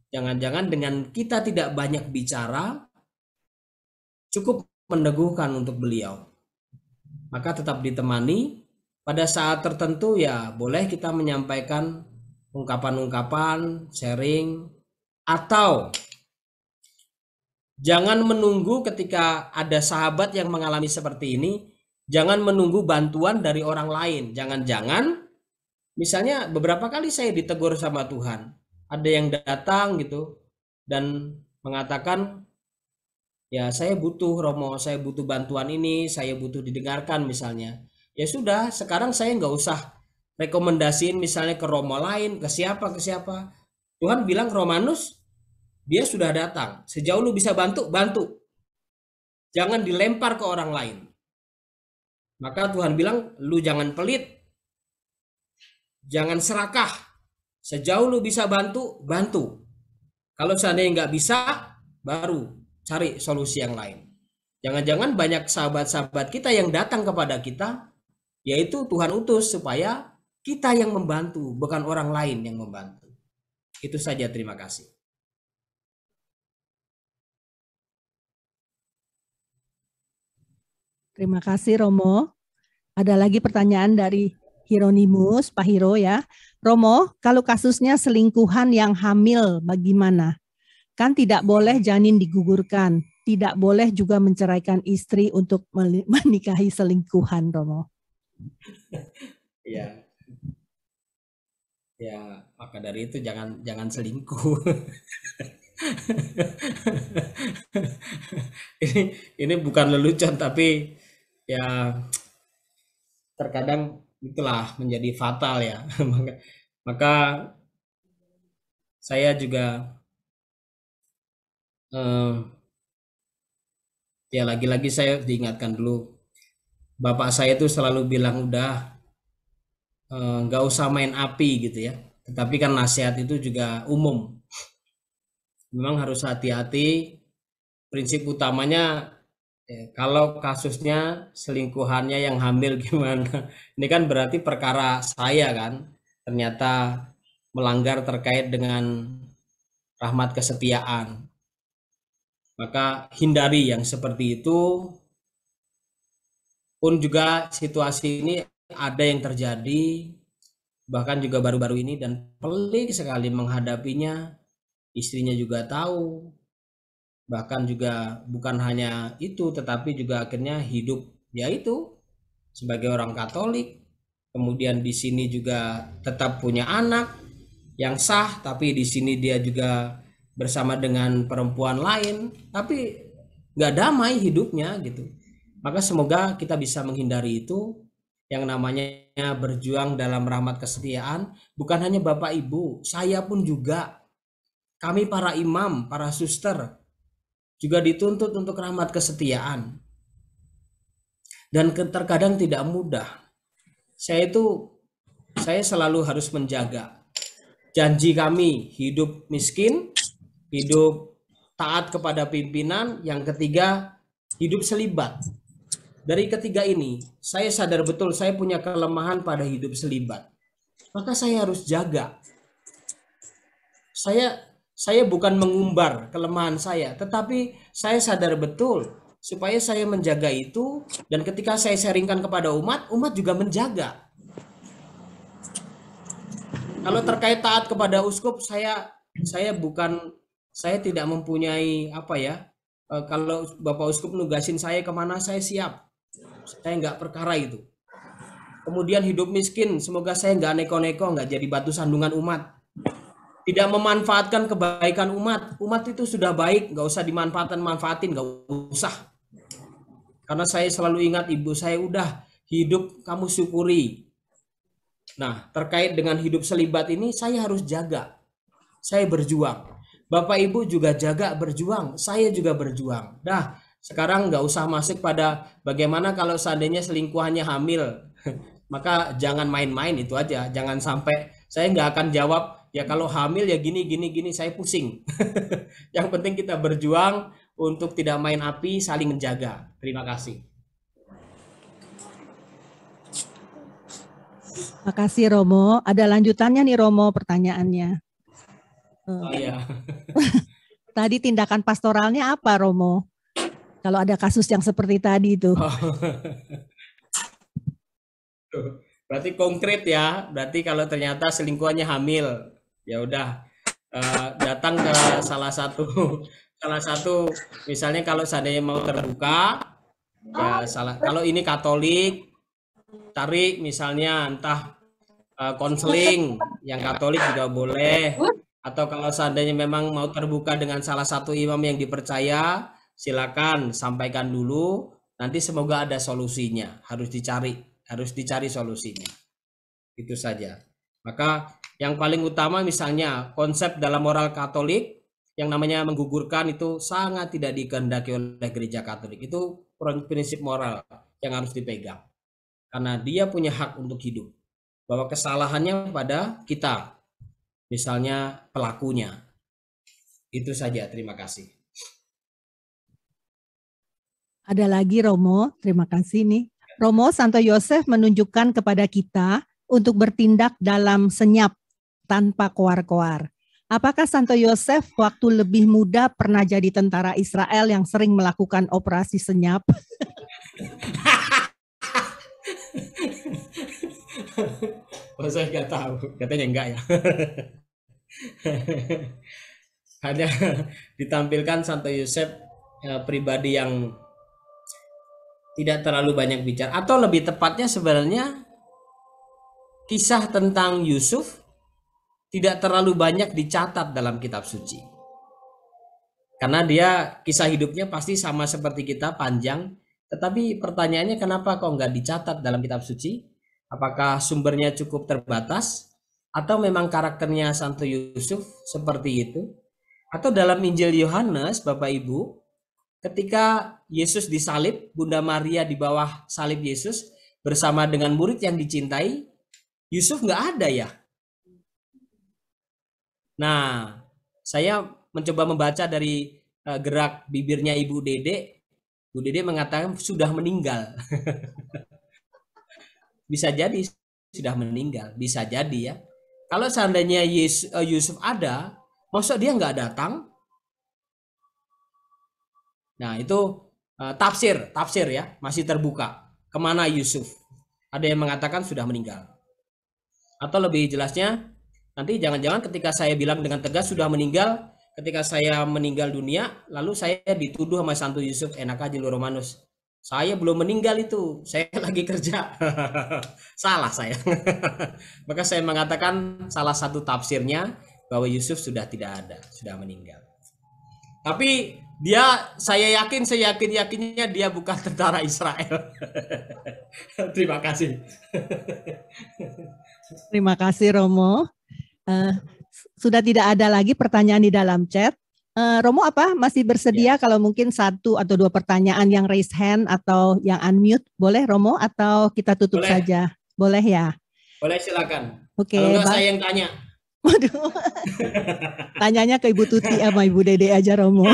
Jangan-jangan dengan kita tidak banyak bicara, cukup meneguhkan untuk beliau. Maka tetap ditemani, pada saat tertentu ya boleh kita menyampaikan ungkapan-ungkapan, sharing, atau jangan menunggu ketika ada sahabat yang mengalami seperti ini, jangan menunggu bantuan dari orang lain. Jangan-jangan, misalnya beberapa kali saya ditegur sama Tuhan, ada yang datang gitu dan mengatakan, ya saya butuh Romo, saya butuh bantuan ini, saya butuh didengarkan misalnya. Ya sudah, sekarang saya nggak usah rekomendasiin misalnya ke Romo lain, ke siapa. Tuhan bilang, Romanus, dia sudah datang. Sejauh lu bisa bantu, bantu. Jangan dilempar ke orang lain. Maka Tuhan bilang, lu jangan pelit, jangan serakah. Sejauh lu bisa bantu, bantu. Kalau seandainya nggak bisa, baru cari solusi yang lain. Jangan-jangan banyak sahabat-sahabat kita yang datang kepada kita, yaitu Tuhan utus supaya kita yang membantu, bukan orang lain yang membantu. Itu saja, terima kasih. Terima kasih Romo. Ada lagi pertanyaan dari Hieronymus, Pak Hiro ya. Romo, kalau kasusnya selingkuhan yang hamil bagaimana? Kan tidak boleh janin digugurkan, tidak boleh juga menceraikan istri untuk menikahi selingkuhan, Romo. Ya, maka dari itu jangan selingkuh. ini bukan lelucon, tapi ya terkadang itulah menjadi fatal ya. Maka saya juga ya lagi-lagi saya diingatkan dulu, bapak saya itu selalu bilang, udah nggak usah main api gitu ya. Tetapi kan nasihat itu juga umum, memang harus hati-hati. Prinsip utamanya kalau kasusnya selingkuhannya yang hamil gimana, ini kan berarti perkara saya kan ternyata melanggar terkait dengan rahmat kesetiaan. Maka hindari yang seperti itu. Pun juga situasi ini ada yang terjadi, bahkan juga baru-baru ini, dan pelik sekali menghadapinya. Istrinya juga tahu, bahkan juga bukan hanya itu, tetapi juga akhirnya hidup yaitu sebagai orang Katolik. Kemudian di sini juga tetap punya anak yang sah, tapi di sini dia juga bersama dengan perempuan lain, tapi nggak damai hidupnya gitu. Maka semoga kita bisa menghindari itu, yang namanya berjuang dalam rahmat kesetiaan. Bukan hanya Bapak Ibu, saya pun juga, kami para imam, para suster juga dituntut untuk rahmat kesetiaan. Dan terkadang tidak mudah. saya selalu harus menjaga janji kami, hidup miskin, hidup taat kepada pimpinan, yang ketiga hidup selibat. Dari ketiga ini, saya sadar betul saya punya kelemahan pada hidup selibat. Maka saya harus jaga. Saya bukan mengumbar kelemahan saya, tetapi saya sadar betul supaya saya menjaga itu, dan ketika saya sharingkan kepada umat, umat juga menjaga. Kalau terkait taat kepada uskup, saya tidak mempunyai kalau Bapak Uskup nugasin saya kemana, saya siap. Saya nggak perkara itu. Kemudian hidup miskin, semoga saya nggak neko-neko, nggak jadi batu sandungan umat. Tidak memanfaatkan kebaikan umat. Umat itu sudah baik, nggak usah manfaatin, nggak usah. Karena saya selalu ingat ibu saya, udah hidup kamu syukuri. Nah, terkait dengan hidup selibat ini, saya harus jaga. Saya berjuang. Bapak Ibu juga jaga, berjuang. Saya juga berjuang. Dah, sekarang nggak usah masuk pada bagaimana kalau seandainya selingkuhannya hamil. Maka jangan main-main, itu aja. Jangan sampai, saya nggak akan jawab, ya kalau hamil ya gini, saya pusing. Yang penting kita berjuang untuk tidak main api, saling menjaga. Terima kasih. Makasih Romo. Ada lanjutannya nih Romo pertanyaannya. Oh iya. Tadi tindakan pastoralnya apa Romo? Kalau ada kasus yang seperti tadi itu. Berarti konkret ya. Berarti kalau ternyata selingkuhannya hamil, ya udah datang ke salah satu misalnya kalau seandainya mau terbuka, ya kalau ini Katolik, cari misalnya entah konseling yang Katolik juga boleh, atau kalau seandainya memang mau terbuka dengan salah satu imam yang dipercaya, silakan sampaikan dulu, nanti semoga ada solusinya. Harus dicari solusinya. Itu saja. Maka yang paling utama misalnya konsep dalam moral Katolik yang namanya menggugurkan itu sangat tidak dikehendaki oleh gereja Katolik. Itu prinsip moral yang harus dipegang. Karena dia punya hak untuk hidup. Bahwa kesalahannya pada kita. Misalnya pelakunya. Itu saja, terima kasih. Ada lagi Romo, terima kasih nih. Romo, Santo Yosef menunjukkan kepada kita untuk bertindak dalam senyap tanpa koar-koar. Apakah Santo Yosef waktu lebih muda pernah jadi tentara Israel yang sering melakukan operasi senyap? Oh, saya nggak tahu, katanya enggak ya. Hanya ditampilkan Santo Yosef pribadi yang tidak terlalu banyak bicara, atau lebih tepatnya sebenarnya kisah tentang Yusuf tidak terlalu banyak dicatat dalam kitab suci. Karena dia kisah hidupnya pasti sama seperti kita, panjang, tetapi pertanyaannya kenapa kok nggak dicatat dalam kitab suci? Apakah sumbernya cukup terbatas? Atau memang karakternya Santo Yusuf seperti itu? Atau dalam Injil Yohanes, Bapak Ibu, ketika Yesus disalib, Bunda Maria di bawah salib Yesus bersama dengan murid yang dicintai, Yusuf nggak ada ya? Nah, saya mencoba membaca dari gerak bibirnya Ibu Dede. Bu Dede mengatakan sudah meninggal. Bisa jadi sudah meninggal, bisa jadi ya. Kalau seandainya Yusuf ada, maksud dia nggak datang? Nah itu tafsir ya, masih terbuka. Kemana Yusuf? Ada yang mengatakan sudah meninggal. Atau lebih jelasnya, nanti jangan-jangan ketika saya bilang dengan tegas sudah meninggal, ketika saya meninggal dunia, lalu saya dituduh sama Santo Yusuf, enak aja lu Romanus. Saya belum meninggal itu, saya lagi kerja. Salah saya. Maka saya mengatakan salah satu tafsirnya bahwa Yusuf sudah tidak ada, sudah meninggal. Tapi saya yakinnya dia bukan tentara Israel. Terima kasih. Terima kasih Romo. Sudah tidak ada lagi pertanyaan di dalam chat. Romo masih bersedia kalau mungkin 1 atau 2 pertanyaan yang raise hand atau yang unmute, boleh Romo, atau kita tutup boleh. saja? Boleh ya? Boleh silakan. Oke, Kalau enggak saya yang tanya. Waduh. Tanyanya ke Ibu Tuti sama Ibu Dede aja, Romo.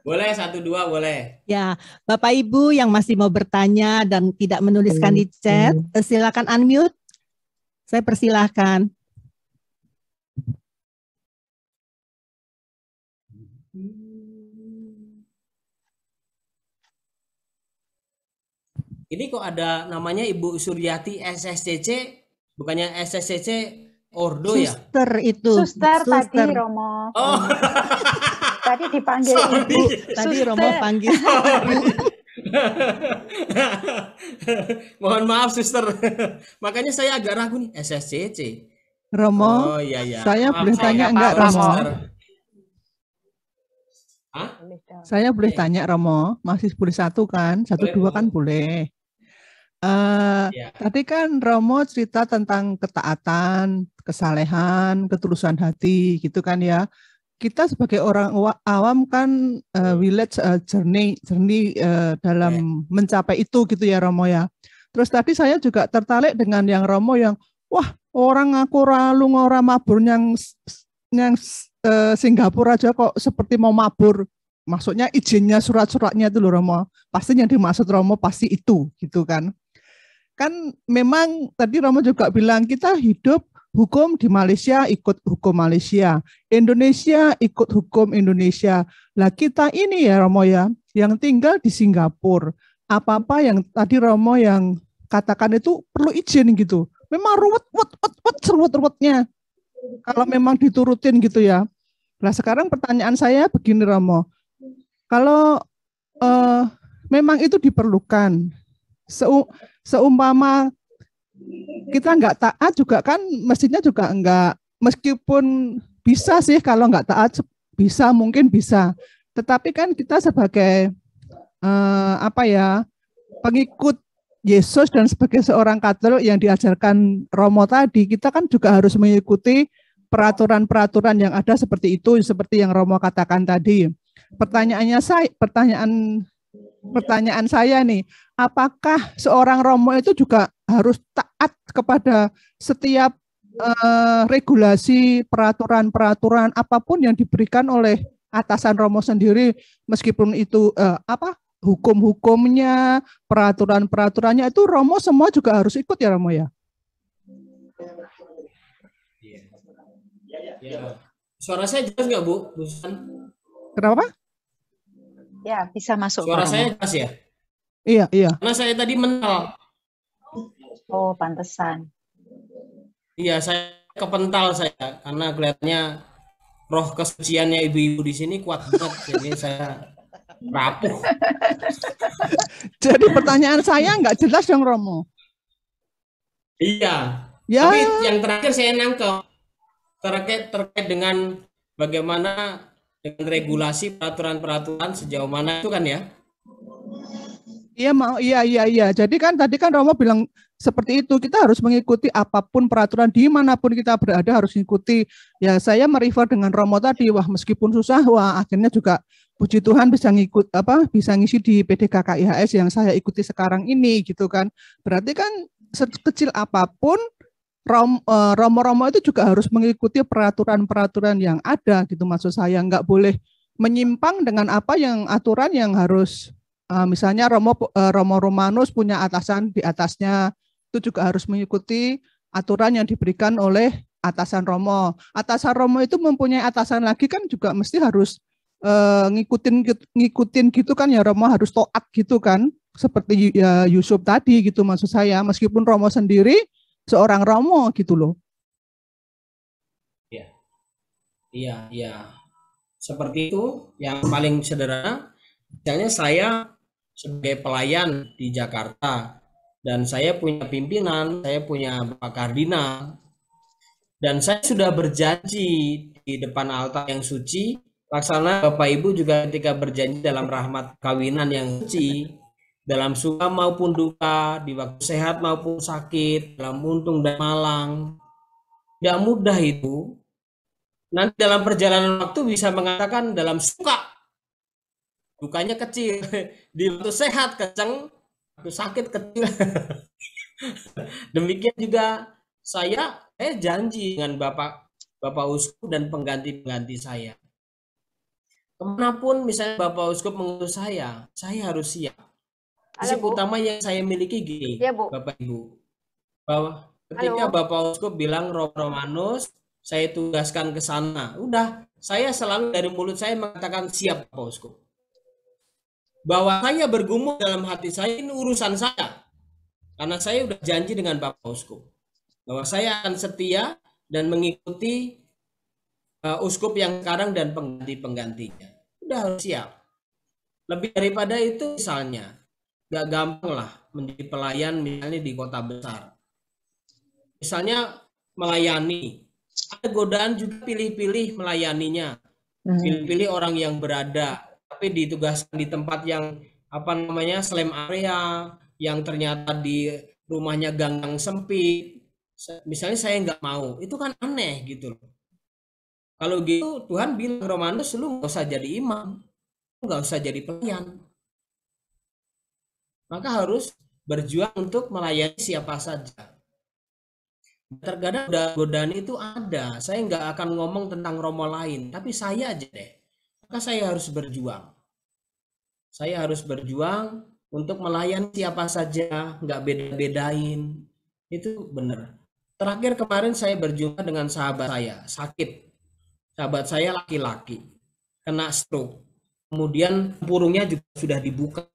Boleh 1-2 boleh. Ya, Bapak Ibu yang masih mau bertanya dan tidak menuliskan di chat, silakan unmute. Saya persilahkan. Ini kok ada namanya Ibu Suryati SSCC, bukannya SSCC Ordo ya? Suster itu. Suster tadi Romo. Oh. Tadi dipanggil Sorry. Ibu. Tadi Suster. Romo panggil. Mohon maaf suster. Makanya saya agak ragu nih SSCC. Romo, Oh iya ya. saya Maaf, boleh tanya enggak, apa-apa, Romo? suster. Hah? Saya boleh Iya. tanya, Romo. Masih boleh 1 kan? 1, Boleh, 2 kan boleh. boleh. Ya. Tadi kan Romo cerita tentang ketaatan, kesalehan, ketulusan hati, gitu kan ya. Kita sebagai orang awam kan village journey dalam mencapai itu gitu ya Romo ya. Terus tadi saya juga tertarik dengan yang Romo yang wah orang aku ralu ora mabur yang Singapura aja kok seperti mau mabur. Maksudnya izinnya surat-suratnya itu loh Romo. Pasti yang dimaksud Romo pasti itu gitu kan. Kan memang tadi Romo juga bilang kita hidup hukum di Malaysia ikut hukum Malaysia, Indonesia ikut hukum Indonesia. Lah kita ini ya Romo ya, yang tinggal di Singapura, apa-apa yang tadi Romo yang katakan itu perlu izin gitu. Memang ruwet-ruwetnya. Kalau memang diturutin gitu ya. Nah sekarang pertanyaan saya begini Romo, kalau memang itu diperlukan, seumpama kita nggak taat juga kan mestinya juga enggak, meskipun bisa sih kalau nggak taat bisa mungkin bisa, tetapi kan kita sebagai pengikut Yesus dan sebagai seorang Katolik yang diajarkan Romo tadi, kita kan juga harus mengikuti peraturan-peraturan yang ada seperti itu, seperti yang Romo katakan tadi. Pertanyaan saya nih, apakah seorang Romo itu juga harus taat kepada setiap regulasi, peraturan-peraturan apapun yang diberikan oleh atasan Romo sendiri, meskipun itu hukum-hukumnya, peraturan-peraturannya itu Romo semua juga harus ikut ya Romo ya? Ya. Suara saya jelas nggak Bu? Kenapa? Ya, bisa masuk. Suara saya jelas ya? Iya. Karena saya tadi mental. Oh, pantesan. Iya, saya kepental saya karena kelihatannya roh kesuciannya ibu-ibu di sini kuat banget, jadi saya rapuh. Jadi pertanyaan saya nggak jelas dong Romo. Iya. Ya. Tapi yang terakhir saya nangkep terkait dengan bagaimana dengan regulasi peraturan-peraturan sejauh mana itu kan ya? Iya. Jadi kan tadi kan Romo bilang seperti itu, kita harus mengikuti apapun peraturan dimanapun kita berada harus mengikuti. Ya saya merefer dengan Romo tadi, wah meskipun susah, wah akhirnya juga puji Tuhan bisa bisa ngisi di PDKKIHS yang saya ikuti sekarang ini gitu kan. Berarti kan sekecil apapun Romo-Romo itu juga harus mengikuti peraturan-peraturan yang ada gitu, maksud saya nggak boleh menyimpang dengan apa yang aturan yang harus misalnya Romo Romanus punya atasan di atasnya, itu juga harus mengikuti aturan yang diberikan oleh atasan Romo. Atasan Romo itu mempunyai atasan lagi kan juga mesti harus ngikutin gitu kan ya, Romo harus taat gitu kan, seperti ya Yusuf tadi gitu maksud saya, meskipun Romo sendiri seorang Romo gitu loh. Iya. Seperti itu yang paling sederhana. Misalnya saya sebagai pelayan di Jakarta dan saya punya pimpinan, saya punya Bapak Kardinal, dan saya sudah berjanji di depan altar yang suci, laksana Bapak Ibu juga ketika berjanji dalam rahmat kawinan yang suci, dalam suka maupun duka, di waktu sehat maupun sakit, dalam untung dan malang. Tidak mudah itu. Nanti dalam perjalanan waktu bisa mengatakan dalam suka, dukanya kecil. Di waktu sehat kenceng, Waktu sakit kecil. Demikian juga saya janji dengan Bapak Uskup dan pengganti-pengganti saya. Kemanapun misalnya Bapak Uskup mengutus saya harus siap. Prinsip utama yang saya miliki gini, Ya, Bu. Bapak Ibu, bahwa ketika Bapak Uskup bilang Romanus, saya tugaskan ke sana, udah, saya selalu dari mulut saya mengatakan siap Bapak Uskup. Bahwa saya bergumul dalam hati saya ini urusan saya, karena saya udah janji dengan Bapak Uskup bahwa saya akan setia dan mengikuti uskup yang sekarang dan pengganti-penggantinya. Udah harus siap. Lebih daripada itu misalnya, gak gampang lah menjadi pelayan misalnya di kota besar. Misalnya melayani, ada godaan juga pilih-pilih melayaninya, pilih-pilih orang yang berada, tapi ditugaskan di tempat yang slam area, yang ternyata di rumahnya gang-gang sempit. Misalnya saya nggak mau, itu kan aneh gitu loh. Kalau gitu Tuhan bilang Romanus, lu nggak usah jadi imam, nggak usah jadi pelayan. Maka harus berjuang untuk melayani siapa saja. Terkadang godaan itu ada. Saya nggak akan ngomong tentang romo lain, tapi saya aja deh. Maka saya harus berjuang. Saya harus berjuang untuk melayani siapa saja, nggak beda-bedain. Itu benar. Terakhir kemarin saya berjumpa dengan sahabat saya, sakit. Sahabat saya laki-laki, kena stroke. Kemudian tempurungnya juga sudah dibuka.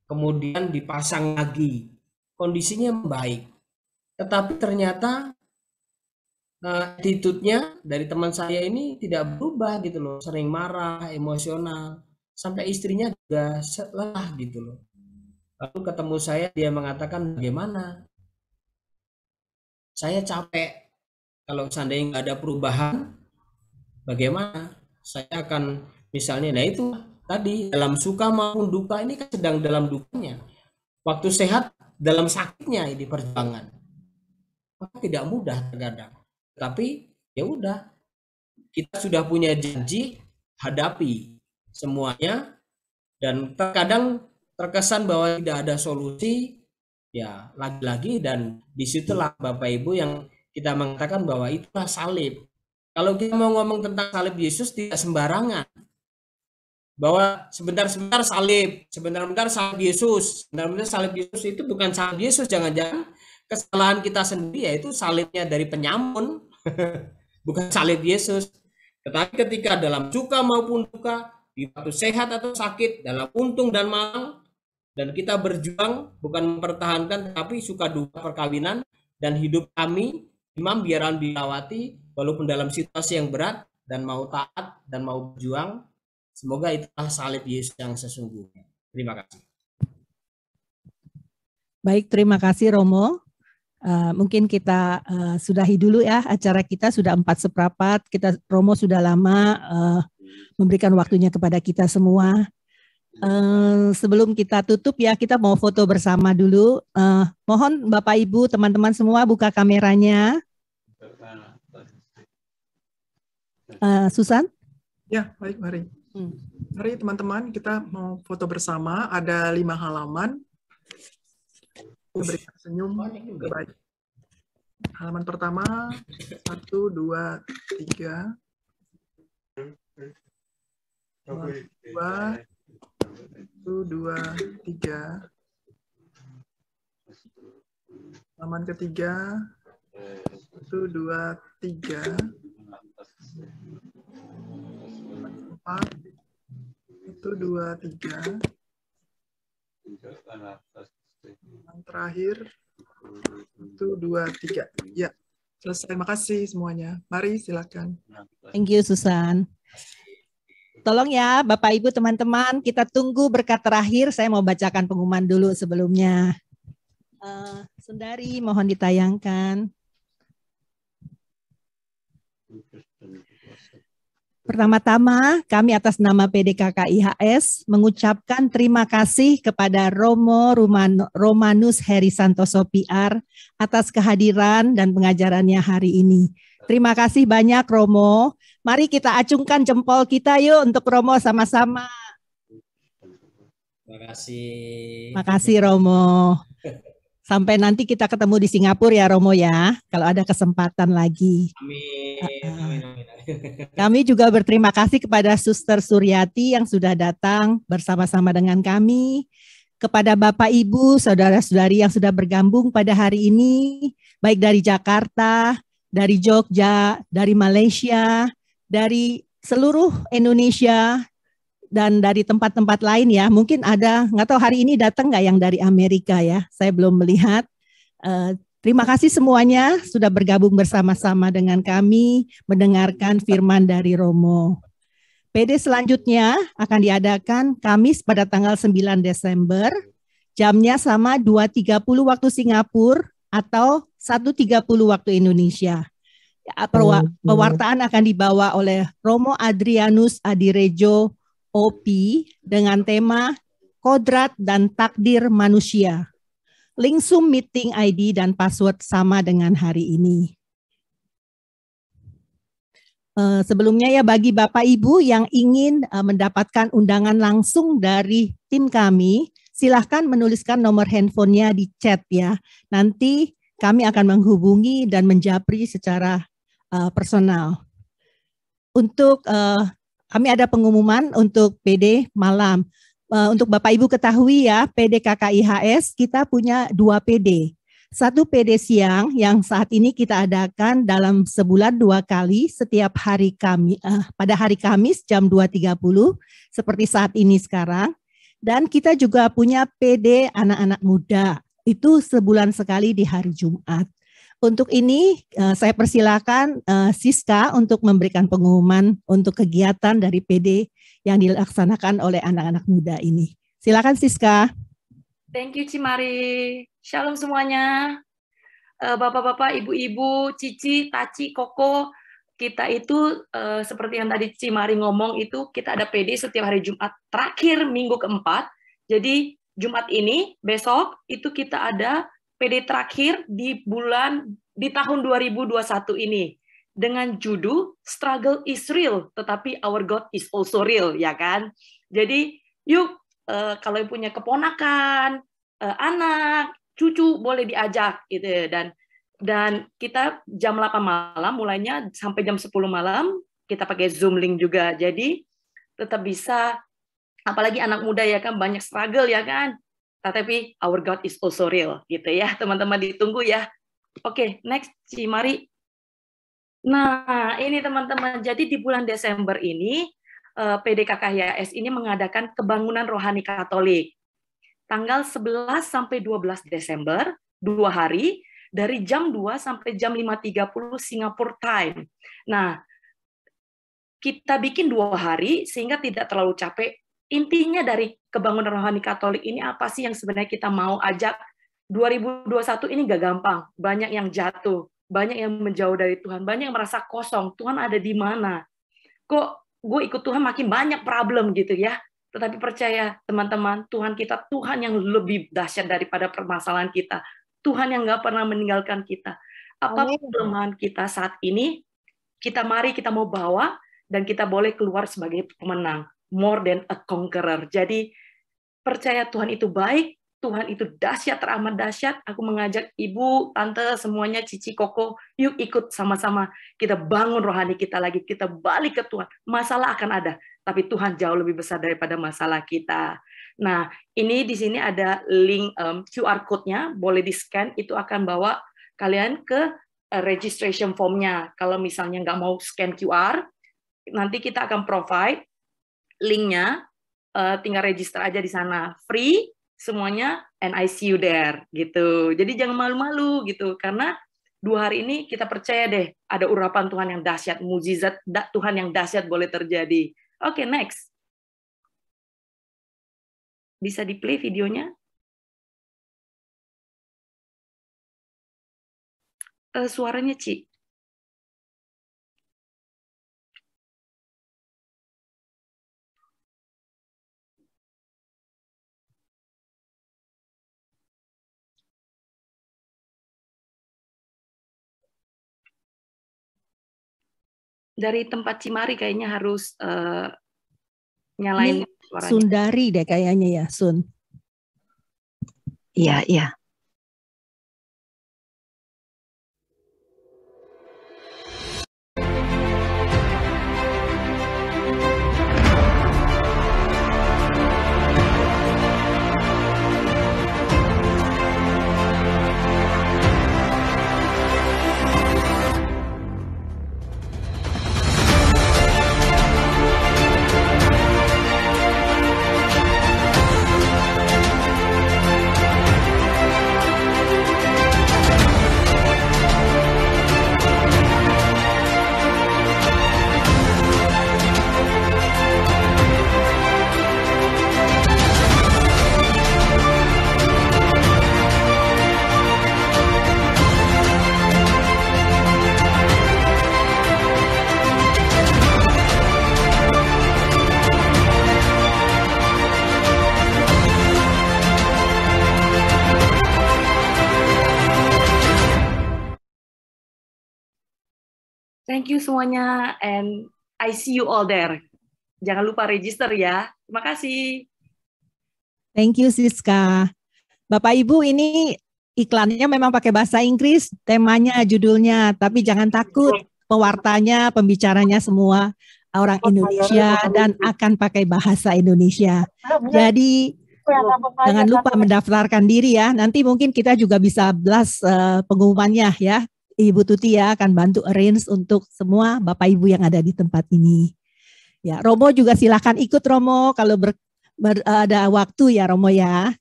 Kemudian dipasang lagi, kondisinya membaik. Tetapi ternyata attitude-nya dari teman saya ini tidak berubah gitu loh, sering marah, emosional, sampai istrinya juga lelah gitu loh. Lalu ketemu saya, dia mengatakan, bagaimana? Saya capek, kalau seandainya nggak ada perubahan, bagaimana? Saya akan misalnya, nah itu tadi dalam suka maupun duka ini kan sedang dalam dukanya. Waktu sehat dalam sakitnya ini perjuangan. Maka tidak mudah terkadang. Tapi ya udah, kita sudah punya janji, hadapi semuanya. Dan terkadang terkesan bahwa tidak ada solusi, ya lagi-lagi, dan disitulah Bapak Ibu yang kita mengatakan bahwa itulah salib. Kalau kita mau ngomong tentang salib Yesus tidak sembarangan. Bahwa sebentar-sebentar salib, sebentar-bentar salib Yesus, sebentar-bentar salib Yesus itu bukan salib Yesus, jangan-jangan kesalahan kita sendiri, yaitu salibnya dari penyamun, bukan salib Yesus. Tetapi ketika dalam suka maupun duka, di waktu sehat atau sakit, dalam untung dan malang, dan kita berjuang bukan mempertahankan, tapi suka duka perkawinan dan hidup kami, imam biaran dilawati, walaupun dalam situasi yang berat, dan mau taat dan mau berjuang. Semoga itulah salib Yesus yang sesungguhnya. Terima kasih. Baik, terima kasih Romo. Mungkin kita sudahi dulu ya acara kita, sudah 4:15. Romo sudah lama memberikan waktunya kepada kita semua. Sebelum kita tutup ya, kita mau foto bersama dulu. Mohon Bapak Ibu, teman-teman semua buka kameranya. Susan? Ya, baik, mari. Mari teman-teman, kita mau foto bersama. Ada 5 halaman. Berikan senyum terbaik. Halaman pertama, 1, 2, 3. 2, 3. Halaman ketiga, 1, 2, 3. 4, 1, 2, 3. Yang terakhir, 1, 2, 3. Ya, selesai. Terima kasih semuanya. Mari silakan. Thank you Susan. Tolong ya Bapak Ibu teman-teman, kita tunggu berkat terakhir. Saya mau bacakan pengumuman dulu sebelumnya. Sundari mohon ditayangkan. Pertama-tama, kami atas nama PDKK IHS mengucapkan terima kasih kepada Romanus Heri Santoso PR atas kehadiran dan pengajarannya hari ini. Terima kasih banyak Romo. Mari kita acungkan jempol kita yuk untuk Romo sama-sama. Terima kasih. Makasih Romo. Sampai nanti kita ketemu di Singapura ya Romo ya, kalau ada kesempatan lagi. Amin. Amin. Amin. Kami juga berterima kasih kepada Suster Suryati yang sudah datang bersama-sama dengan kami, kepada Bapak Ibu, saudara-saudari yang sudah bergabung pada hari ini, baik dari Jakarta, dari Jogja, dari Malaysia, dari seluruh Indonesia, dan dari tempat-tempat lain ya. Mungkin ada, nggak tahu hari ini datang nggak yang dari Amerika ya, saya belum melihat. Terima kasih semuanya sudah bergabung bersama-sama dengan kami, mendengarkan firman dari Romo. PD selanjutnya akan diadakan Kamis pada tanggal 9 Desember, jamnya sama 2.30 waktu Singapura atau 1.30 waktu Indonesia. Pewartaan akan dibawa oleh Romo Adrianus Adirejo OP dengan tema Kodrat dan Takdir Manusia. Link Zoom meeting ID dan password sama dengan hari ini. Sebelumnya ya bagi Bapak Ibu yang ingin mendapatkan undangan langsung dari tim kami, silahkan menuliskan nomor handphonenya di chat ya. Nanti kami akan menghubungi dan menjapri secara personal. Untuk kami ada pengumuman untuk PD malam. Untuk Bapak Ibu ketahui ya, PD KKIHS kita punya 2 PD. Satu PD siang yang saat ini kita adakan dalam sebulan 2 kali setiap hari pada hari Kamis jam 2.30 seperti saat ini sekarang. Dan kita juga punya PD anak-anak muda, itu sebulan sekali di hari Jumat. Untuk ini saya persilakan Siska untuk memberikan pengumuman untuk kegiatan dari PD yang dilaksanakan oleh anak-anak muda ini. Silakan Siska. Thank you Cimari. Shalom semuanya. Bapak-bapak, ibu-ibu, Cici, Taci, Koko, kita itu seperti yang tadi Cimari ngomong itu kita ada PD setiap hari Jumat terakhir minggu keempat. Jadi Jumat ini, besok itu kita ada PD terakhir di tahun 2021 ini dengan judul Struggle is real, tetapi our God is also real, ya kan? Jadi yuk kalau punya keponakan, anak, cucu boleh diajak gitu dan kita jam 8 malam mulainya sampai jam 10 malam kita pakai Zoom link juga. Jadi tetap bisa, apalagi anak muda ya kan banyak struggle ya kan. Tetapi our God is also real gitu ya. Teman-teman ditunggu ya. Oke, next Cimari. Nah, ini teman-teman. Jadi di bulan Desember ini PD KKIHS ini mengadakan kebangunan rohani Katolik. Tanggal 11 sampai 12 Desember, 2 hari, dari jam 2 sampai jam 5.30 Singapore time. Nah, kita bikin 2 hari sehingga tidak terlalu capek. Intinya dari kebangunan rohani Katolik ini apa sih yang sebenarnya kita mau ajak? 2021 ini gak gampang, banyak yang jatuh, banyak yang menjauh dari Tuhan, banyak yang merasa kosong, Tuhan ada di mana? Kok gue ikut Tuhan makin banyak problem gitu ya? Tetapi percaya teman-teman, Tuhan kita Tuhan yang lebih dahsyat daripada permasalahan kita. Tuhan yang gak pernah meninggalkan kita. Apa kelemahan kita saat ini, mari kita mau bawa, dan kita boleh keluar sebagai pemenang. More than a conqueror. Jadi percaya Tuhan itu baik, Tuhan itu dahsyat, teramat dahsyat. Aku mengajak ibu, tante, semuanya, Cici, Koko, yuk ikut sama-sama. Kita bangun rohani kita lagi, kita balik ke Tuhan. Masalah akan ada, tapi Tuhan jauh lebih besar daripada masalah kita. Nah, ini di sini ada link QR code-nya, boleh di-scan, itu akan bawa kalian ke registration form-nya. Kalau misalnya nggak mau scan QR, nanti kita akan provide linknya, tinggal register aja di sana, free semuanya, and I see you there gitu. Jadi jangan malu-malu gitu, karena 2 hari ini kita percaya deh ada urapan Tuhan yang dahsyat, mukjizat Tuhan yang dahsyat boleh terjadi. Oke, next. Bisa di-play videonya? Suaranya, Ci. Dari tempat Cimari kayaknya harus nyalain suaranya. Sundari deh kayaknya ya, Sun. Iya, iya. Thank you semuanya, and I see you all there. Jangan lupa register ya. Terima kasih. Thank you Siska. Bapak Ibu, ini iklannya memang pakai bahasa Inggris, temanya, judulnya, tapi jangan takut, pewartanya, pembicaranya semua orang Indonesia dan akan pakai bahasa Indonesia. Jadi jangan lupa mendaftarkan diri ya. Nanti mungkin kita juga bisa blast pengumumannya ya. Ibu Tuti ya akan bantu arrange untuk semua Bapak Ibu yang ada di tempat ini. Ya, Romo juga silakan ikut Romo kalau ada waktu ya Romo ya.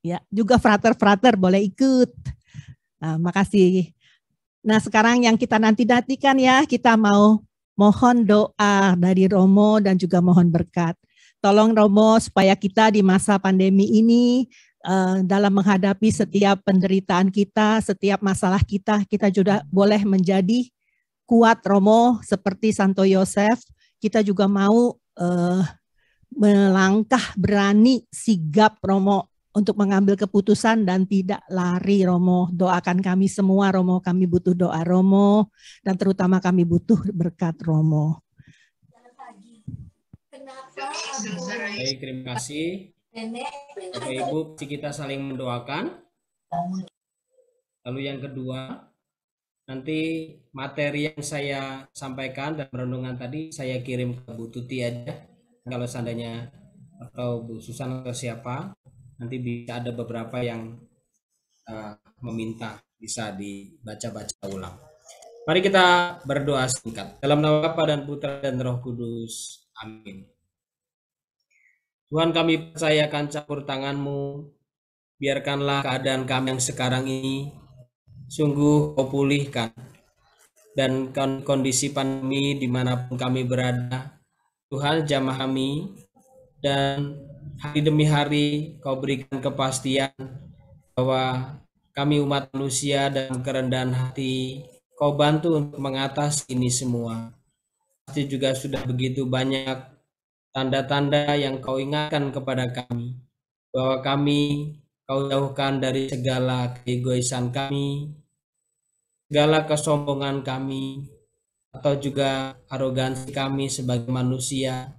Ya, juga frater-frater boleh ikut. Nah, makasih. Nah, sekarang yang kita nanti-nantikan ya, kita mau mohon doa dari Romo dan juga mohon berkat. Tolong Romo supaya kita di masa pandemi ini dalam menghadapi setiap penderitaan kita, setiap masalah kita juga boleh menjadi kuat Romo seperti Santo Yosef. Kita juga mau melangkah berani, sigap Romo untuk mengambil keputusan dan tidak lari Romo. Doakan kami semua Romo, kami butuh doa Romo dan terutama kami butuh berkat Romo. Baik, terima kasih. Bapak Ibu, kita saling mendoakan. Lalu yang kedua, nanti materi yang saya sampaikan dan renungan tadi saya kirim ke Bu Tuti aja. Kalau seandainya atau Bu Susan atau siapa, nanti bisa ada beberapa yang meminta bisa dibaca-baca ulang. Mari kita berdoa singkat. Dalam nama Bapa dan Putra dan Roh Kudus. Amin. Tuhan, kami percayakan campur tangan-Mu. Biarkanlah keadaan kami yang sekarang ini sungguh Kau pulihkan. Dan kondisi pandemi dimanapun kami berada, Tuhan jamah kami. Dan hari demi hari Kau berikan kepastian bahwa kami umat manusia dalam kerendahan hati, Kau bantu untuk mengatasi ini semua. Pasti juga sudah begitu banyak tanda-tanda yang Kau ingatkan kepada kami, bahwa kami Kau jauhkan dari segala keegoisan kami, segala kesombongan kami, atau juga arogansi kami sebagai manusia,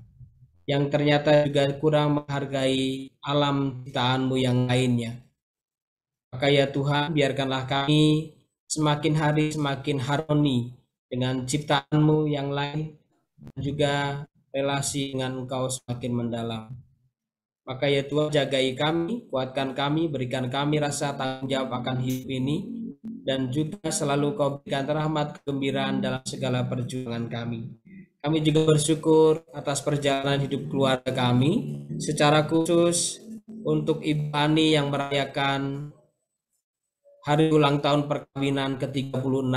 yang ternyata juga kurang menghargai alam ciptaan-Mu yang lainnya. Maka ya Tuhan, biarkanlah kami semakin hari semakin harmoni dengan ciptaan-Mu yang lain, dan juga relasi dengan Engkau semakin mendalam. Maka ya Tuhan, jagai kami, kuatkan kami, berikan kami rasa tanggung jawab akan hidup ini, dan juga selalu Kau berikan rahmat kegembiraan dalam segala perjuangan kami. Kami juga bersyukur atas perjalanan hidup keluarga kami, secara khusus untuk Ibu Ani yang merayakan hari ulang tahun perkawinan ke-36.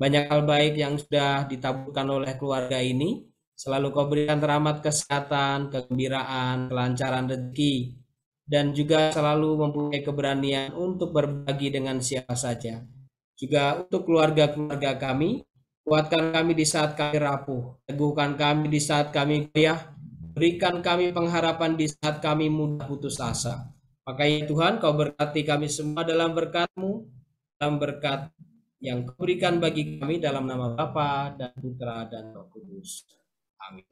Banyak hal baik yang sudah ditaburkan oleh keluarga ini. Selalu Kau berikan rahmat kesehatan, kegembiraan, kelancaran rezeki, dan juga selalu mempunyai keberanian untuk berbagi dengan siapa saja. Juga untuk keluarga-keluarga kami, kuatkan kami di saat kami rapuh, teguhkan kami di saat kami goyah, berikan kami pengharapan di saat kami mudah putus asa. Maka ya Tuhan, Kau berkati kami semua dalam berkat-Mu, dalam berkat yang Kau berikan bagi kami dalam nama Bapa dan Putra dan Roh Kudus. Amin.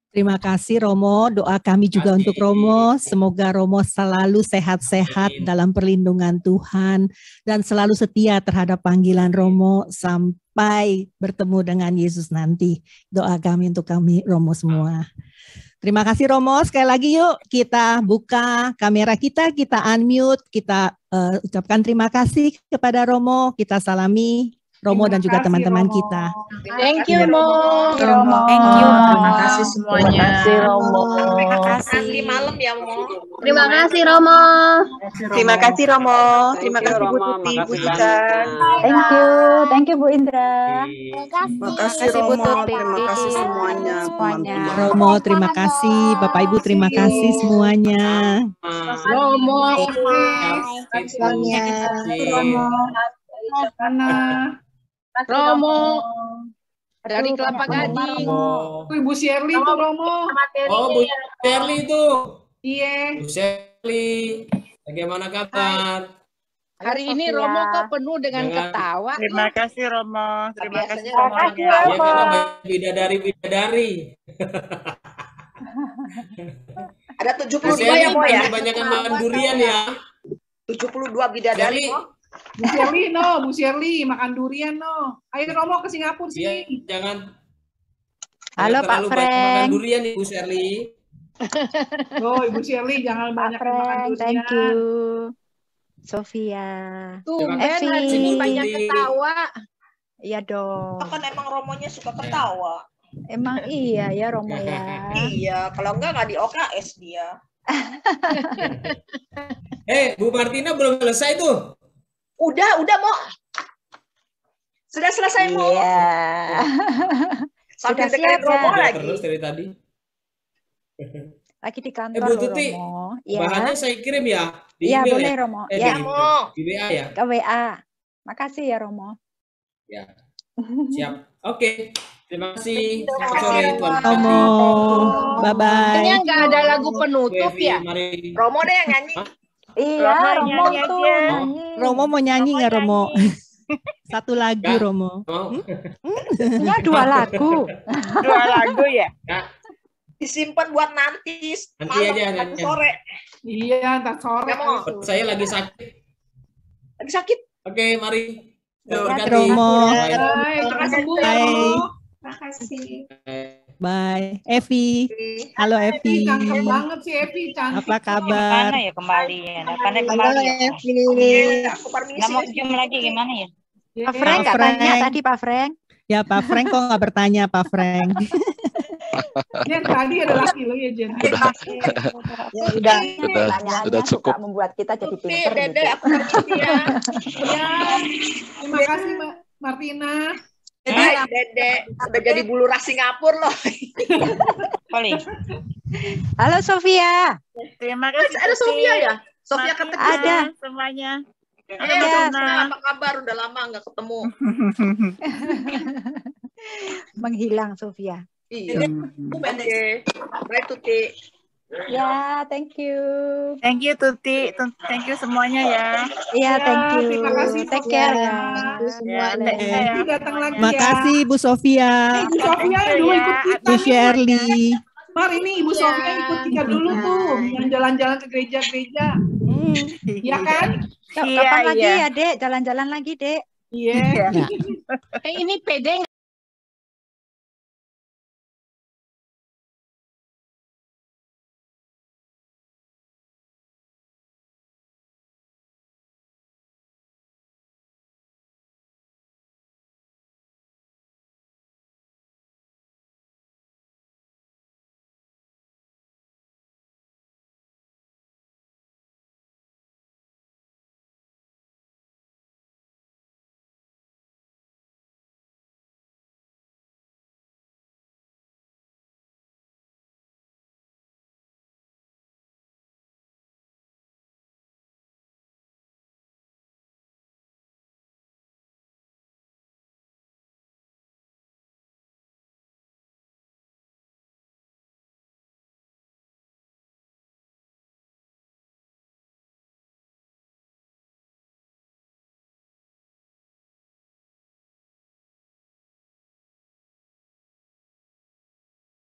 Terima kasih Romo, doa kami juga untuk Romo. Semoga Romo selalu sehat-sehat dalam perlindungan Tuhan dan selalu setia terhadap panggilan Romo sampai bertemu dengan Yesus nanti. Doa kami untuk kami Romo semua. Terima kasih Romo, sekali lagi yuk kita buka kamera kita unmute, kita ucapkan terima kasih kepada Romo, kita salami Romo dan juga teman-teman kita. Thank you, Mo. Romo. Thank you, Mo. Terima kasih semuanya. Terima kasih, Romo. Terima kasih. Nanti malam ya, Mo. Terima kasih, Romo. Terima kasih, Romo. Terima kasih, Bu Tuti, Bu Ica. Thank you, Bu Indra. Terima kasih, Romo. Terima kasih semuanya. Romo, terima kasih. Bapak Ibu, terima kasih semuanya. Romo. Semuanya. Romo dari Kelapa Gading. Ibu Shirley tuh Romo. Oh, Bu Shirley itu. Iya. Bu Shirley, bagaimana kabar? Hari ini Romo kok penuh dengan ketawa. Terima kasih, Romo. Terima kasih Ya, karena bidadari. Ada 72 ya, Mo ya? Kebanyakan makan durian ya. 72 bidadari, Mo. Bu Shirley makan durian no. Ayo Romo ke Singapura sini. Jangan. Halo Pak Makan Frank. durian Ibu Shirley. Oh, Ibu Shirley jangan banyak makan durian. Thank you. Sofia. Tuh, Evi. hari ini banyak ketawa. Iya dong. Kan emang Romonya suka ketawa. Emang iya ya Romo ya. Iya, kalau enggak di OKS dia. Bu Martina belum selesai tuh. Udah, Mo. Sudah selesai, Mo. Iya. Sampai Sudah dengerin siap, Romo ya? lagi. Terus dari tadi. Lagi di kantor Bu Tuti, Romo. Ya. bahannya saya kirim ya di Iya email boleh ya? Romo. Ya, Ya. di WA ya. Ke WA. Makasih ya Romo. Ya. Siap. Oke. Terima kasih. Selamat sore Tuan Romo, bye-bye. Ini nggak ada lagu penutup ya? Mari. Romo deh yang nyanyi. Iya, Romo tuh nyanyi. Romo mau nyanyi nggak Romo? Satu lagu Nggak. Romo. Mau? Enggak, 2 lagu. 2 lagu ya? Disimpan buat nanti Nanti aja, nanti nanti. sore. Iya, ntar sore. Ya, Mo. Saya lagi sakit. Lagi sakit. Oke, mari. Sehat, Berkati. Romo. Hai, cepat sembuh ya Bye. Romo. Bye. Evi. Halo Evi. Cakep banget sih Evi, cantik. Apa kabar? Gimana ya kembali ya? Apanya kembali ya? Aku permisi. Nggak mau zoom lagi gimana ya? Pak Frank nggak Frank. tanya tadi Pak Frank. Ya Pak Frank kok nggak bertanya Pak Frank? Jen, tadi ada laki lo ya Jen. Sudah cukup membuat kita jadi pinter Dede, gitu. aku permisi ya. Ya, terima kasih Mbak Martina. Dede, udah jadi buluras Singapura loh. Poli. Halo Sofia. Terima kasih. Ada Sofia ya? Sofia Martina, ketemu. Ada. semuanya. Apa kabar? Udah lama nggak ketemu. Menghilang Sofia. Iya. Oke. Bye Tuti. Ya, thank you. Thank you Tuti, thank you semuanya ya. Iya, thank you. Terima kasih Take Sofia. care ya. Ya, take care. Nanti datang lagi ya. Makasih Bu Sofia, Ibu Sofia yang dulu ikut kita Bu nih. Shirley. Mar, ini Ibu Sofia ikut kita dulu tuh, yang jalan-jalan ke gereja-gereja. Iya kan? Kapan lagi ya, Dek? Jalan-jalan lagi, Dek. Iya. Ya. Ini pede